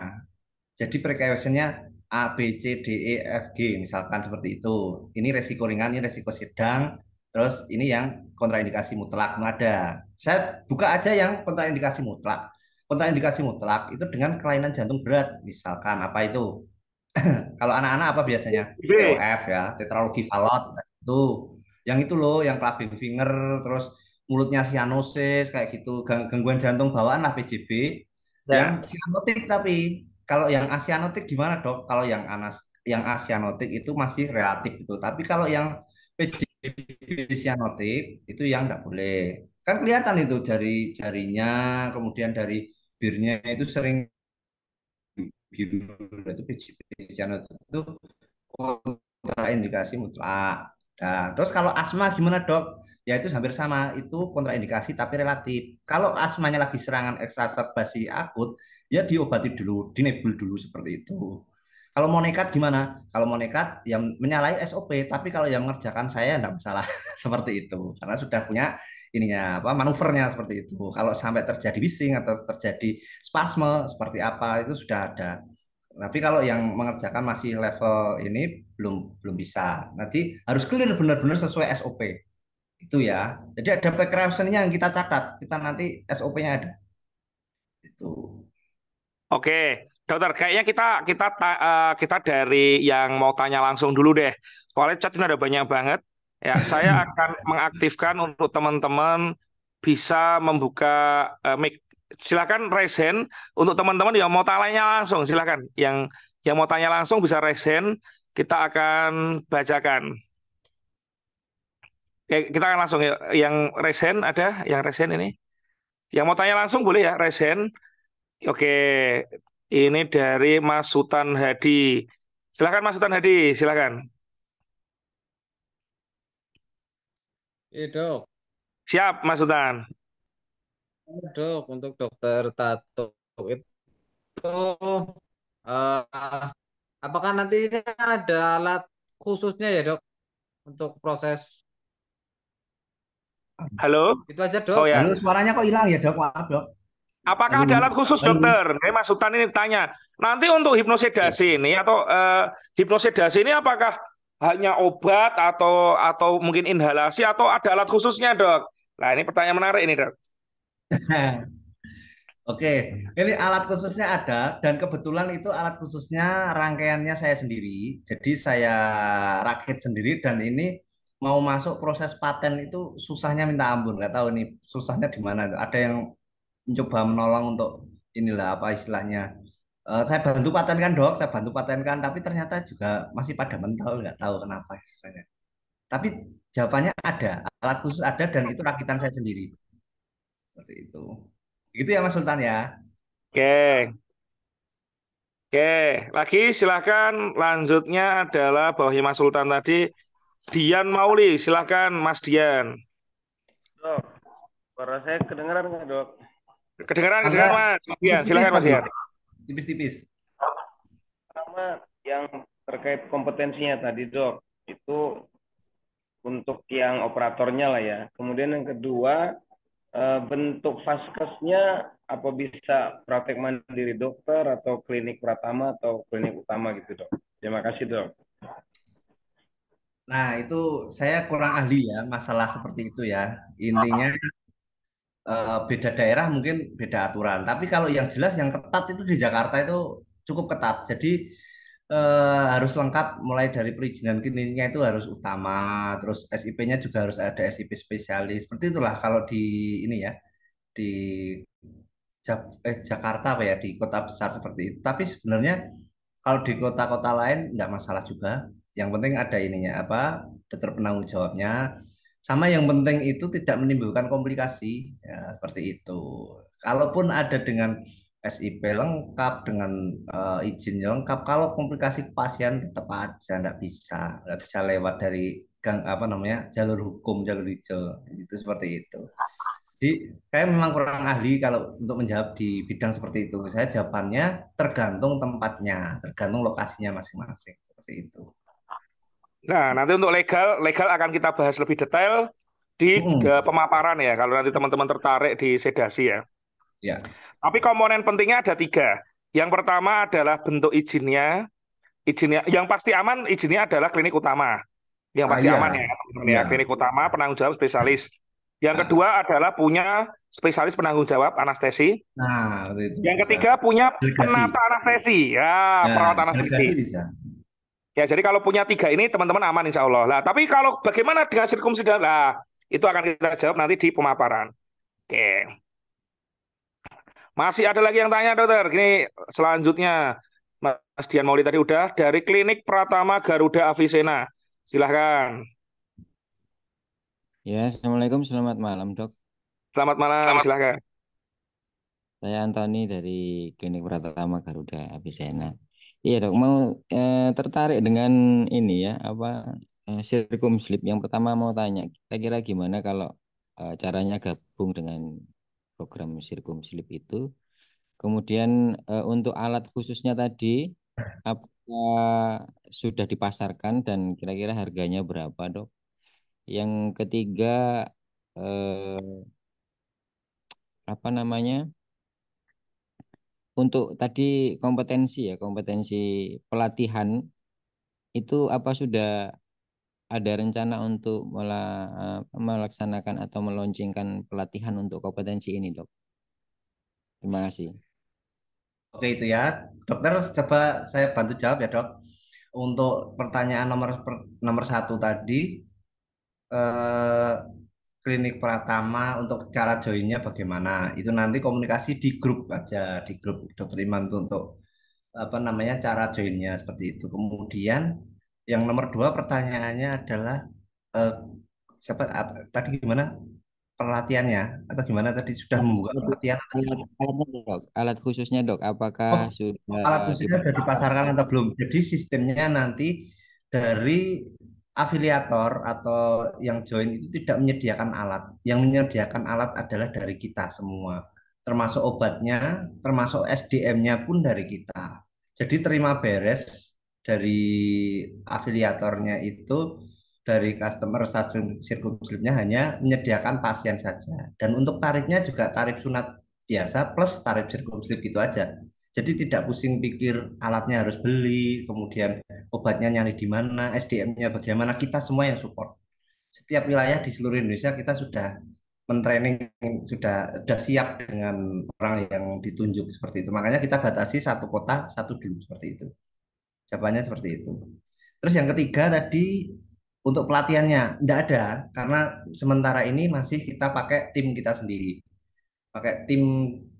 Jadi precautionnya A, B, C, D, E, F, G misalkan seperti itu. Ini resiko ringan, ini resiko sedang. Terus ini yang kontraindikasi mutlak ada. Saya buka aja yang kontraindikasi mutlak. Kontraindikasi mutlak itu dengan kelainan jantung berat. Misalkan apa itu? Kalau anak-anak apa biasanya? B. TOF ya, tetralogi Fallot. Itu. Yang itu loh, yang clubbing finger, terus mulutnya cyanosis kayak gitu, gangguan jantung bawaan lah PJB. Yang Ya. cyanotik tapi kalau yang asianotik gimana dok? Kalau yang asianotik itu masih relatif itu. Tapi kalau yang PJB cyanotik itu yang nggak boleh. Kan kelihatan itu jarinya, kemudian dari birnya itu sering biru, itu PJB cyanotik itu kontraindikasi mutlak. Nah, terus kalau asma gimana dok? Ya itu hampir sama, itu kontraindikasi tapi relatif. Kalau asmanya lagi serangan eksaserbasi akut, ya diobati dulu, dinebul dulu seperti itu. Kalau mau nekat gimana? Kalau mau nekat, ya menyalahi SOP. Tapi kalau yang mengerjakan saya enggak masalah seperti itu, karena sudah punya ininya apa manuvernya seperti itu. Kalau sampai terjadi bising atau terjadi spasme seperti apa itu sudah ada. Tapi kalau yang mengerjakan masih level ini belum belum bisa. Nanti harus clear benar-benar sesuai SOP. Itu ya. Jadi ada precaution-nya yang kita catat. Kita nanti SOP-nya ada. Itu. Oke, dokter, kayaknya kita dari yang mau tanya langsung dulu deh. Soalnya chat ini ada banyak banget. Ya, saya akan mengaktifkan untuk teman-teman bisa membuka mic. Silakan raise hand untuk teman-teman yang mau tanya langsung. Silakan, yang mau tanya langsung bisa raise hand. Kita akan bacakan. Kita akan langsung ya. Yang raise hand ada, yang raise hand ini. Yang mau tanya langsung boleh ya raise hand. Oke, ini dari Mas Sultan Hadi. Silakan Mas Sultan Hadi, silakan. Iya dok, Siap Mas Sultan. dok untuk dokter tato itu eh, apakah nanti ini ada alat khususnya ya dok untuk proses Halo? itu aja Oh dok? ya. Halo, suaranya kok hilang ya dok? Maaf dok. Apakah Halo, ada alat khusus halo. dokter? Mas Sultan ini tanya. Nanti untuk hipnosedasi ini atau hipnosedasi ini apakah hanya obat atau mungkin inhalasi atau ada alat khususnya dok? Nah ini pertanyaan menarik ini dok. Oke, ini alat khususnya ada dan kebetulan itu alat khususnya rangkaiannya saya sendiri. Jadi saya rakit sendiri dan ini mau masuk proses paten itu susahnya minta ampun. Nggak tahu nih susahnya di mana. Ada yang mencoba menolong untuk inilah apa istilahnya. Saya bantu patenkan dok, saya bantu patenkan, tapi ternyata juga masih pada mental, nggak tahu kenapa susahnya. Tapi jawabannya ada, alat khusus ada dan itu rakitan saya sendiri. Seperti itu. Gitu ya Mas Sultan ya. Oke. Oke, lagi silahkan lanjutnya adalah bawahnya Mas Sultan tadi, Dian Mauli, silahkan Mas Dian. Dok, suara saya kedengeran nggak dok? Kedengeran Agak Mas Dian, tipis-tipis silahkan Mas tapi Dian. tipis-tipis. Pertama yang terkait kompetensinya tadi dok, itu untuk yang operatornya lah ya. Kemudian yang kedua, bentuk vaskesnya apa bisa praktek mandiri dokter atau klinik Pratama atau klinik utama gitu dok. Terima kasih dok. Nah, itu saya kurang ahli ya masalah seperti itu ya. Intinya beda daerah mungkin beda aturan. Tapi kalau yang jelas yang ketat itu di Jakarta itu cukup ketat. Jadi harus lengkap mulai dari perizinan kliniknya itu harus utama, terus SIP-nya juga harus ada SIP spesialis. Seperti itulah kalau di ini ya di Jakarta apa ya di kota besar seperti itu. Tapi sebenarnya kalau di kota-kota lain nggak masalah juga. Yang penting ada ininya apa dokter penanggung jawabnya. Sama yang penting itu tidak menimbulkan komplikasi ya, seperti itu. Kalaupun ada dengan SIP lengkap dengan izinnya lengkap. Kalau komplikasi ke pasien tetap aja nggak bisa lewat dari apa namanya jalur hukum, jalur hijau itu seperti itu. Jadi saya memang kurang ahli kalau untuk menjawab di bidang seperti itu. Saya jawabannya tergantung tempatnya, tergantung lokasinya masing-masing seperti itu. Nah, nanti untuk legal akan kita bahas lebih detail di pemaparan ya, kalau nanti teman-teman tertarik di sedasi ya. Ya. Tapi komponen pentingnya ada 3. Yang pertama adalah bentuk izinnya. Izinnya yang pasti aman, izinnya adalah klinik utama. Yang pasti Iya. aman ya, teman-teman ya. Iya. Klinik utama, penanggung jawab spesialis. Yang Nah. kedua adalah punya spesialis penanggung jawab anestesi. Nah, itu Yang bisa. ketiga punya Delegasi. penata anestesi. Ya, Nah, perawat delegasi anestesi. bisa. Ya, jadi kalau punya 3 ini teman-teman aman insya Allah. Lah, tapi kalau bagaimana dengan sirkumsidan? Lah, itu akan kita jawab nanti di pemaparan. Oke. Masih ada lagi yang tanya, dokter. Gini, selanjutnya, Mas Dian Mauli tadi udah dari Klinik Pratama Garuda Avicenna. Silahkan. Ya, Assalamualaikum, selamat malam, Dok. Selamat malam, silahkan. Saya Antoni dari Klinik Pratama Garuda Avicenna. Iya, Dok, mau tertarik dengan ini ya, Sirkumslip. Yang pertama mau tanya, kira-kira gimana kalau caranya gabung dengan program Sirkumslip itu? Kemudian untuk alat khususnya tadi, apakah sudah dipasarkan dan kira-kira harganya berapa, Dok? Yang ketiga, apa namanya? Untuk tadi kompetensi pelatihan itu apa sudah ada rencana untuk melaksanakan atau meluncurkan pelatihan untuk kompetensi ini, Dok? Terima kasih. Oke itu ya, dokter coba saya bantu jawab ya dok. Untuk pertanyaan nomor 1 tadi, Klinik Pratama untuk cara joinnya bagaimana? Itu nanti komunikasi di grup aja, di grup dokter Imam itu untuk apa namanya cara joinnya seperti itu. Kemudian yang nomor 2 pertanyaannya adalah tadi gimana pelatihannya atau gimana tadi sudah membuka pelatihan atau Alat khususnya, Dok, apakah sudah alat khususnya sudah dipasarkan atau belum? Jadi sistemnya nanti dari afiliator atau yang join itu tidak menyediakan alat. Yang menyediakan alat adalah dari kita semua. Termasuk obatnya, termasuk SDM-nya pun dari kita. Jadi terima beres dari afiliatornya itu dari customer Sirkumslipnya hanya menyediakan pasien saja. Dan untuk tarifnya juga tarif sunat biasa plus tarif Sirkumslip gitu aja. Jadi tidak pusing pikir alatnya harus beli, kemudian obatnya nyari di mana, SDM-nya bagaimana, kita semua yang support. Setiap wilayah di seluruh Indonesia kita sudah mentraining, sudah siap dengan orang yang ditunjuk seperti itu. Makanya kita batasi satu kota, satu dulu seperti itu. Jawabannya seperti itu. Terus yang ketiga tadi untuk pelatihannya, tidak ada, karena sementara ini masih kita pakai tim kita sendiri. Pakai tim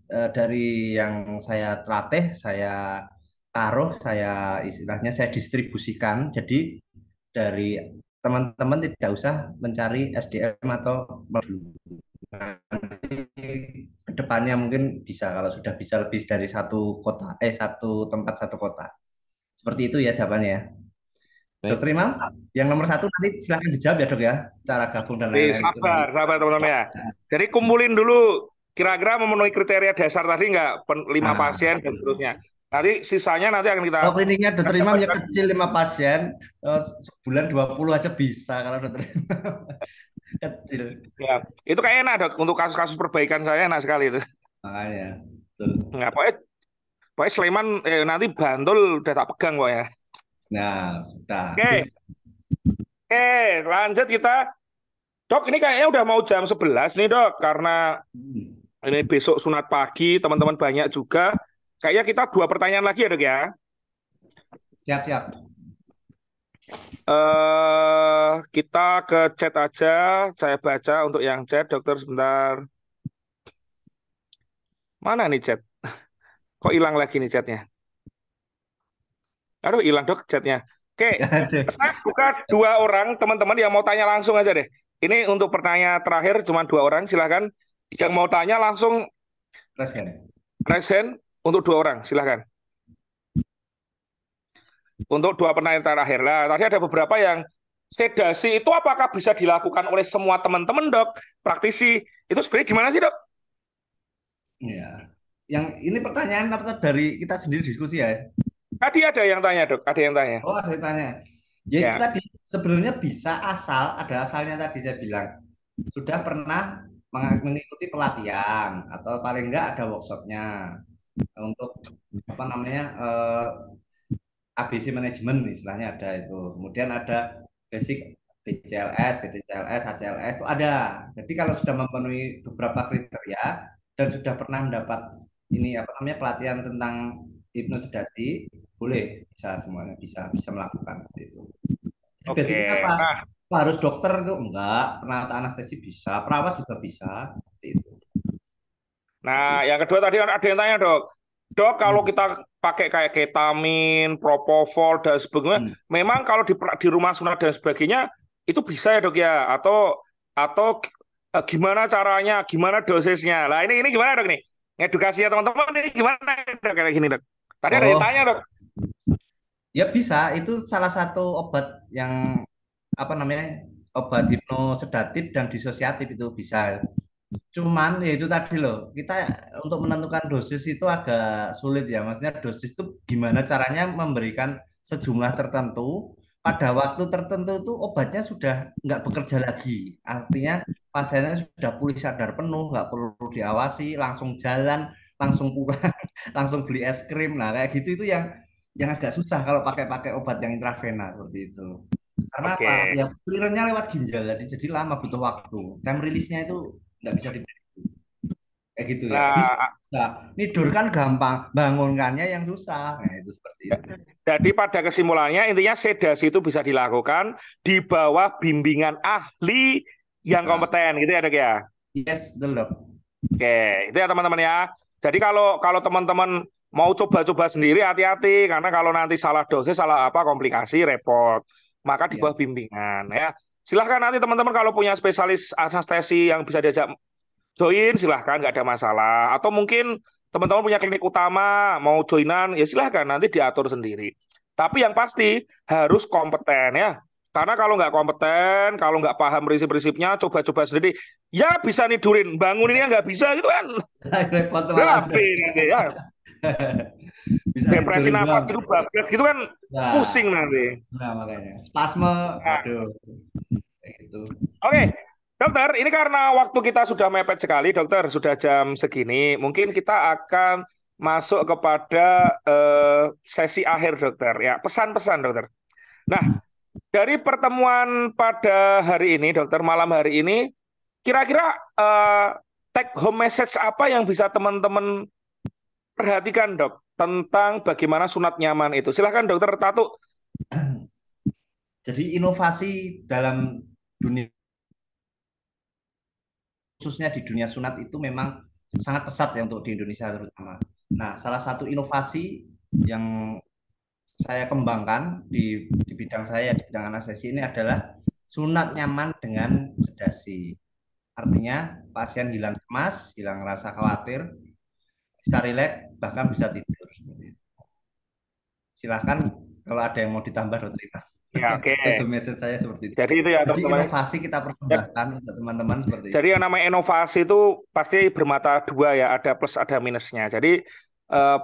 dari yang saya latih, saya taruh, saya istilahnya saya distribusikan. Jadi dari teman-teman tidak usah mencari SDM atau kedepannya mungkin bisa kalau sudah bisa lebih dari satu kota, satu tempat satu kota. Seperti itu ya jawabannya ya. Baik. Dokter Imam, yang nomor 1 nanti silakan dijawab ya dok ya, cara gabung dan lain-lain. Sabar teman-teman ya. Jadi kumpulin dulu kira-kira memenuhi kriteria dasar tadi nggak 5 pasien dan seterusnya. Nanti sisanya nanti akan kita. Kalau kliniknya dokter Imam yang kecil 5 pasien, sebulan 20 aja bisa kalau dokter Imam kecil. Ya, itu kayak enak dok untuk kasus-kasus perbaikan saya enak sekali itu. Makanya. Betul. Nah, pokoknya Sleman nanti Bantul udah tak pegang kok ya. Nah, sudah. Oke, lanjut kita. Dok, ini kayaknya udah mau jam 11 nih, Dok. Karena ini besok sunat pagi, teman-teman banyak juga. Kayaknya kita 2 pertanyaan lagi ya, Dok ya. Siap. Kita ke chat aja. Saya baca untuk yang chat, Dokter sebentar. Mana nih chat? Kok hilang lagi nih chatnya? Aduh, hilang Dok chatnya. Oke, saya buka 2 orang, teman-teman yang mau tanya langsung aja deh. Ini untuk pertanyaan terakhir, cuma 2 orang, silahkan. Yang mau tanya langsung raise hand. Untuk 2 orang, silahkan. Untuk 2 pertanyaan terakhir lah. Tadi ada beberapa yang sedasi itu apakah bisa dilakukan oleh semua teman-teman dok, praktisi? Itu sebenarnya gimana sih dok? Ya. Yang ini pertanyaan apa dari kita sendiri diskusi ya? Tadi ada yang tanya dok, ada yang tanya. Oh, ada yang tanya. Ya itu Ya, tadi sebenarnya bisa asal ada asalnya tadi saya bilang sudah pernah mengikuti pelatihan atau paling enggak ada workshopnya untuk apa namanya ABC manajemen istilahnya ada itu. Kemudian ada basic BCLS, BTCLS, HCLS itu ada. Jadi kalau sudah memenuhi beberapa kriteria dan sudah pernah mendapat ini apa namanya pelatihan tentang hipnosedasi, boleh bisa semuanya bisa melakukan seperti itu. Jadi oke. basicnya apa? Nah, Harus dokter itu enggak, perawat anestesi bisa, perawat juga bisa seperti itu. Jadi, yang kedua tadi ada yang tanya dok. Dok, kalau hmm, kita pakai kayak ketamin, propofol dan sebagainya, hmm. memang kalau di rumah sunat dan sebagainya itu bisa ya dok ya? Atau gimana caranya? Gimana dosisnya? Lah ini gimana dok nih? Edukasinya teman-teman ini gimana dok kayak gini dok? Tadi ada yang tanya Oh, dok. ya bisa. Itu salah satu obat yang apa namanya obat hipnosedatif dan disosiatif itu bisa. Cuman ya itu tadi loh, kita untuk menentukan dosis itu agak sulit ya. Maksudnya dosis itu gimana caranya memberikan sejumlah tertentu pada waktu tertentu itu obatnya sudah nggak bekerja lagi. Artinya pasiennya sudah pulih sadar penuh, nggak perlu diawasi, langsung jalan, langsung pulang, langsung beli es krim. Nah kayak gitu itu yang agak susah kalau pakai obat yang intravena seperti itu. Karena apa? Oke. Ya clearance-nya lewat ginjal, jadi lama butuh waktu. Time release-nya itu nggak bisa diprediksi. Kayak gitu ya. Bisa. Nah, Tidur kan gampang, bangunkannya yang susah. Nah, itu seperti itu. jadi pada kesimpulannya intinya sedasi itu bisa dilakukan di bawah bimbingan ahli yang Nah, kompeten gitu ya dok ya. yes, betul dok. Oke, itu ya teman-teman ya. Jadi kalau kalau teman-teman mau coba-coba sendiri hati-hati karena kalau nanti salah dosis, salah apa komplikasi repot. Maka di Ya. bawah bimbingan ya. Silahkan nanti teman-teman kalau punya spesialis anestesi yang bisa diajak join silahkan nggak ada masalah. Atau mungkin teman-teman punya klinik utama mau joinan ya silahkan nanti diatur sendiri. Tapi yang pasti harus kompeten ya. Karena kalau nggak kompeten, kalau nggak paham prinsip-prinsipnya, coba-coba sendiri, ya bisa nidurin, bangun ini nggak bisa gitu kan, Repot malah. berapi nanti ya. Bisa Depresi tidurin doang. nafas gitu, bablas gitu kan pusing Nah, nanti. nah makanya. Spasme, Nah, aduh. Kayak gitu. oke, dokter, ini karena waktu kita sudah mepet sekali, dokter, sudah jam segini, mungkin kita akan masuk kepada sesi akhir, dokter. Ya, pesan-pesan, dokter. Nah, dari pertemuan pada hari ini, dokter, malam hari ini, kira-kira take home message apa yang bisa teman-teman perhatikan, dok, tentang bagaimana sunat nyaman itu? Silahkan, dokter Tatu. Jadi inovasi dalam dunia khususnya di dunia sunat itu memang sangat pesat ya untuk di Indonesia terutama. Nah, salah satu inovasi yang saya kembangkan di bidang saya di bidang anestesi ini adalah sunat nyaman dengan sedasi. Artinya pasien hilang cemas, hilang rasa khawatir, bisa rileks, bahkan bisa tidur. Silahkan kalau ada yang mau ditambah dokter Ina. Ya, oke. Take home message saya seperti itu. Jadi itu ya, Jadi teman-teman. inovasi kita persembahkan untuk teman-teman seperti itu. Jadi yang namanya inovasi itu pasti bermata dua ya, ada plus ada minusnya. Jadi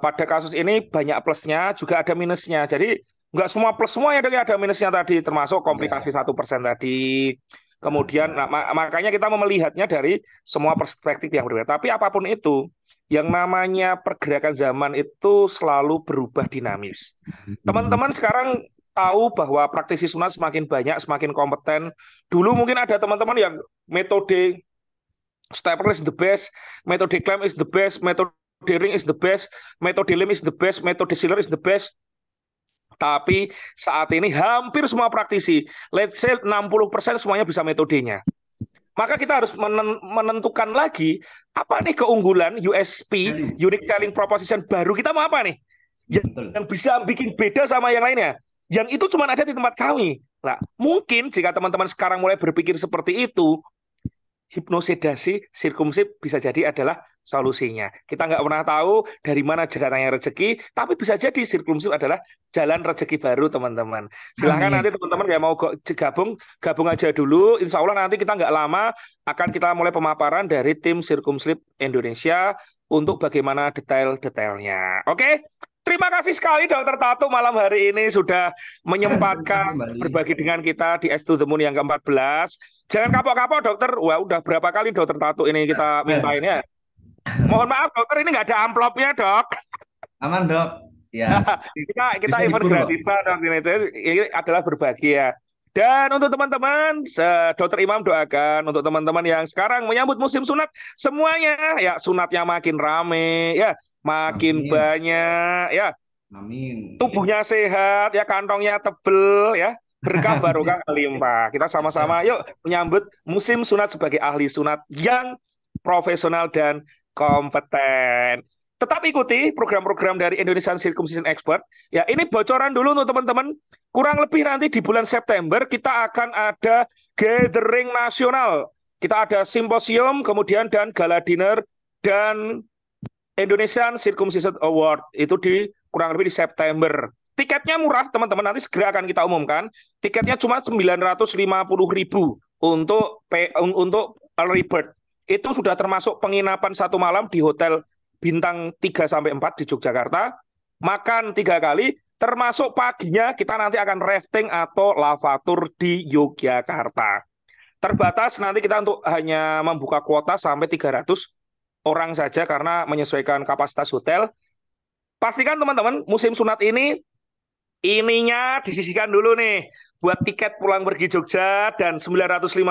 pada kasus ini banyak plusnya, juga ada minusnya. Jadi nggak semua plus semua ya, dok, ya, ada minusnya tadi, termasuk komplikasi Ya. 1% tadi. Nah, Kemudian, makanya kita mau melihatnya dari semua perspektif yang berbeda. Tapi apapun itu, yang namanya pergerakan zaman itu selalu berubah dinamis. Teman-teman sekarang tahu bahwa praktisi sunat semakin banyak, semakin kompeten. Dulu mungkin ada teman-teman yang metode stapler is the best, metode clamp is the best, metode ring is the best, metode lim is the best, metode sealer is the best. Tapi saat ini hampir semua praktisi, let's say 60% semuanya bisa metodenya. Maka kita harus menentukan lagi apa nih keunggulan USP, unique selling proposition baru kita mau apa nih? Yang bisa bikin beda sama yang lainnya. Yang itu cuma ada di tempat kami. Nah, mungkin jika teman-teman sekarang mulai berpikir seperti itu, hipnosedasi sirkumsip bisa jadi adalah solusinya. Kita nggak pernah tahu dari mana datangnya rezeki, tapi bisa jadi sirkumsip adalah jalan rezeki baru, teman-teman. Silahkan Amin. nanti teman-teman yang mau gabung aja dulu. Insya Allah nanti kita nggak lama akan kita mulai pemaparan dari tim Sirkumsip Indonesia untuk bagaimana detail-detailnya. Oke? Terima kasih sekali Dokter Tatu malam hari ini sudah Terima kasih menyempatkan kembali. berbagi dengan kita di S to the Moon yang ke-14. Jangan kapok-kapok dokter. Wah, udah berapa kali Dokter Tatu ini kita mintain ya. Mohon maaf dokter, ini nggak ada amplopnya dok. Aman dok. Ya. kita Bisa event diburu kok. gratisan dok ini adalah berbagi ya. Dan untuk teman-teman, Dokter Imam doakan untuk teman-teman yang sekarang menyambut musim sunat, semuanya ya sunatnya makin rame, ya makin Amin. banyak, ya Amin. tubuhnya sehat, ya kantongnya tebel, ya berkah barokah melimpah. Kita sama-sama yuk menyambut musim sunat sebagai ahli sunat yang profesional dan kompeten. Tetap ikuti program-program dari Indonesian Circumcision Expert. Ya, ini bocoran dulu untuk teman-teman. Kurang lebih nanti di bulan September kita akan ada gathering nasional. Kita ada simposium, kemudian dan gala dinner dan Indonesian Circumcision Award. Itu di kurang lebih di September. Tiketnya murah, teman-teman. Nanti segera akan kita umumkan. Tiketnya cuma 950.000 untuk early bird. Itu sudah termasuk penginapan 1 malam di hotel bintang 3-4 di Yogyakarta, makan 3 kali, termasuk paginya kita nanti akan rafting atau lavatur di Yogyakarta. Terbatas nanti kita untuk hanya membuka kuota sampai 300 orang saja karena menyesuaikan kapasitas hotel. Pastikan teman-teman musim sunat ini ininya disisihkan dulu nih buat tiket pulang pergi Jogja dan 950.000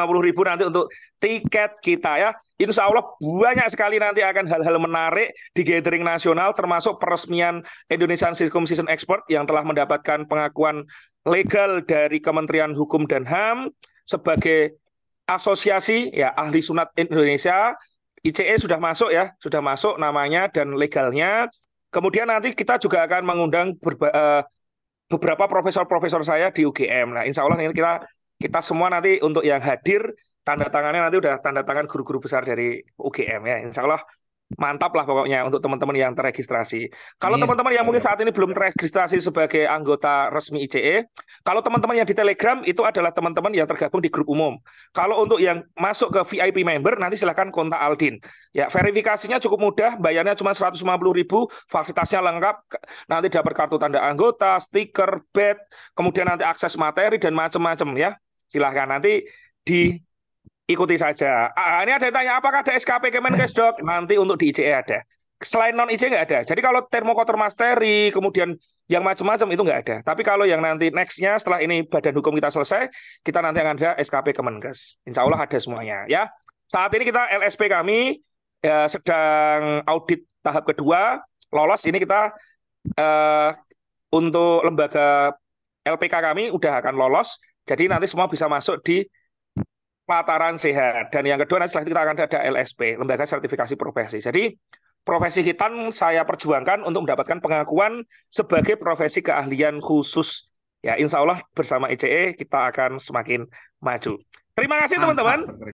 nanti untuk tiket kita ya. Insya Allah banyak sekali nanti akan hal-hal menarik di gathering nasional termasuk peresmian Indonesian Circumcision Expert yang telah mendapatkan pengakuan legal dari Kementerian Hukum dan HAM sebagai asosiasi ya ahli sunat Indonesia. ICE sudah masuk ya, sudah masuk namanya dan legalnya. Kemudian nanti kita juga akan mengundang beberapa profesor-profesor saya di UGM. Nah, insya Allah ini kita semua nanti untuk yang hadir tanda tangannya nanti udah tanda tangan guru-guru besar dari UGM ya. Insya Allah mantap lah pokoknya untuk teman-teman yang terregistrasi. Kalau Amin. teman-teman yang mungkin saat ini belum terregistrasi sebagai anggota resmi ICE, kalau teman-teman yang di Telegram itu adalah teman-teman yang tergabung di grup umum. Kalau untuk yang masuk ke VIP member nanti silahkan kontak Aldin. Ya, verifikasinya cukup mudah, bayarnya cuma 150.000, fasilitasnya lengkap, nanti dapat kartu tanda anggota, stiker, badge, kemudian nanti akses materi dan macam-macam ya. Silahkan nanti diikuti saja. Ini ada yang tanya, apakah ada SKP Kemenkes, Dok? Nanti untuk di ICE ada. Selain non-ICE nggak ada. Jadi kalau termokotor masteri, kemudian yang macam-macam itu nggak ada. Tapi kalau yang nanti next-nya setelah ini badan hukum kita selesai, kita nanti akan ada SKP Kemenkes. Insya Allah ada semuanya. Ya. Saat ini kita LSP kami sedang audit tahap kedua. Lolos ini kita untuk lembaga LPK kami udah akan lolos. Jadi nanti semua bisa masuk di Pelataran Sehat. Dan yang kedua, nanti setelah itu kita akan ada LSP, Lembaga Sertifikasi Profesi. Jadi, profesi hitam saya perjuangkan untuk mendapatkan pengakuan sebagai profesi keahlian khusus. Ya, insya Allah bersama ICE kita akan semakin maju. Terima kasih teman-teman. Mantap.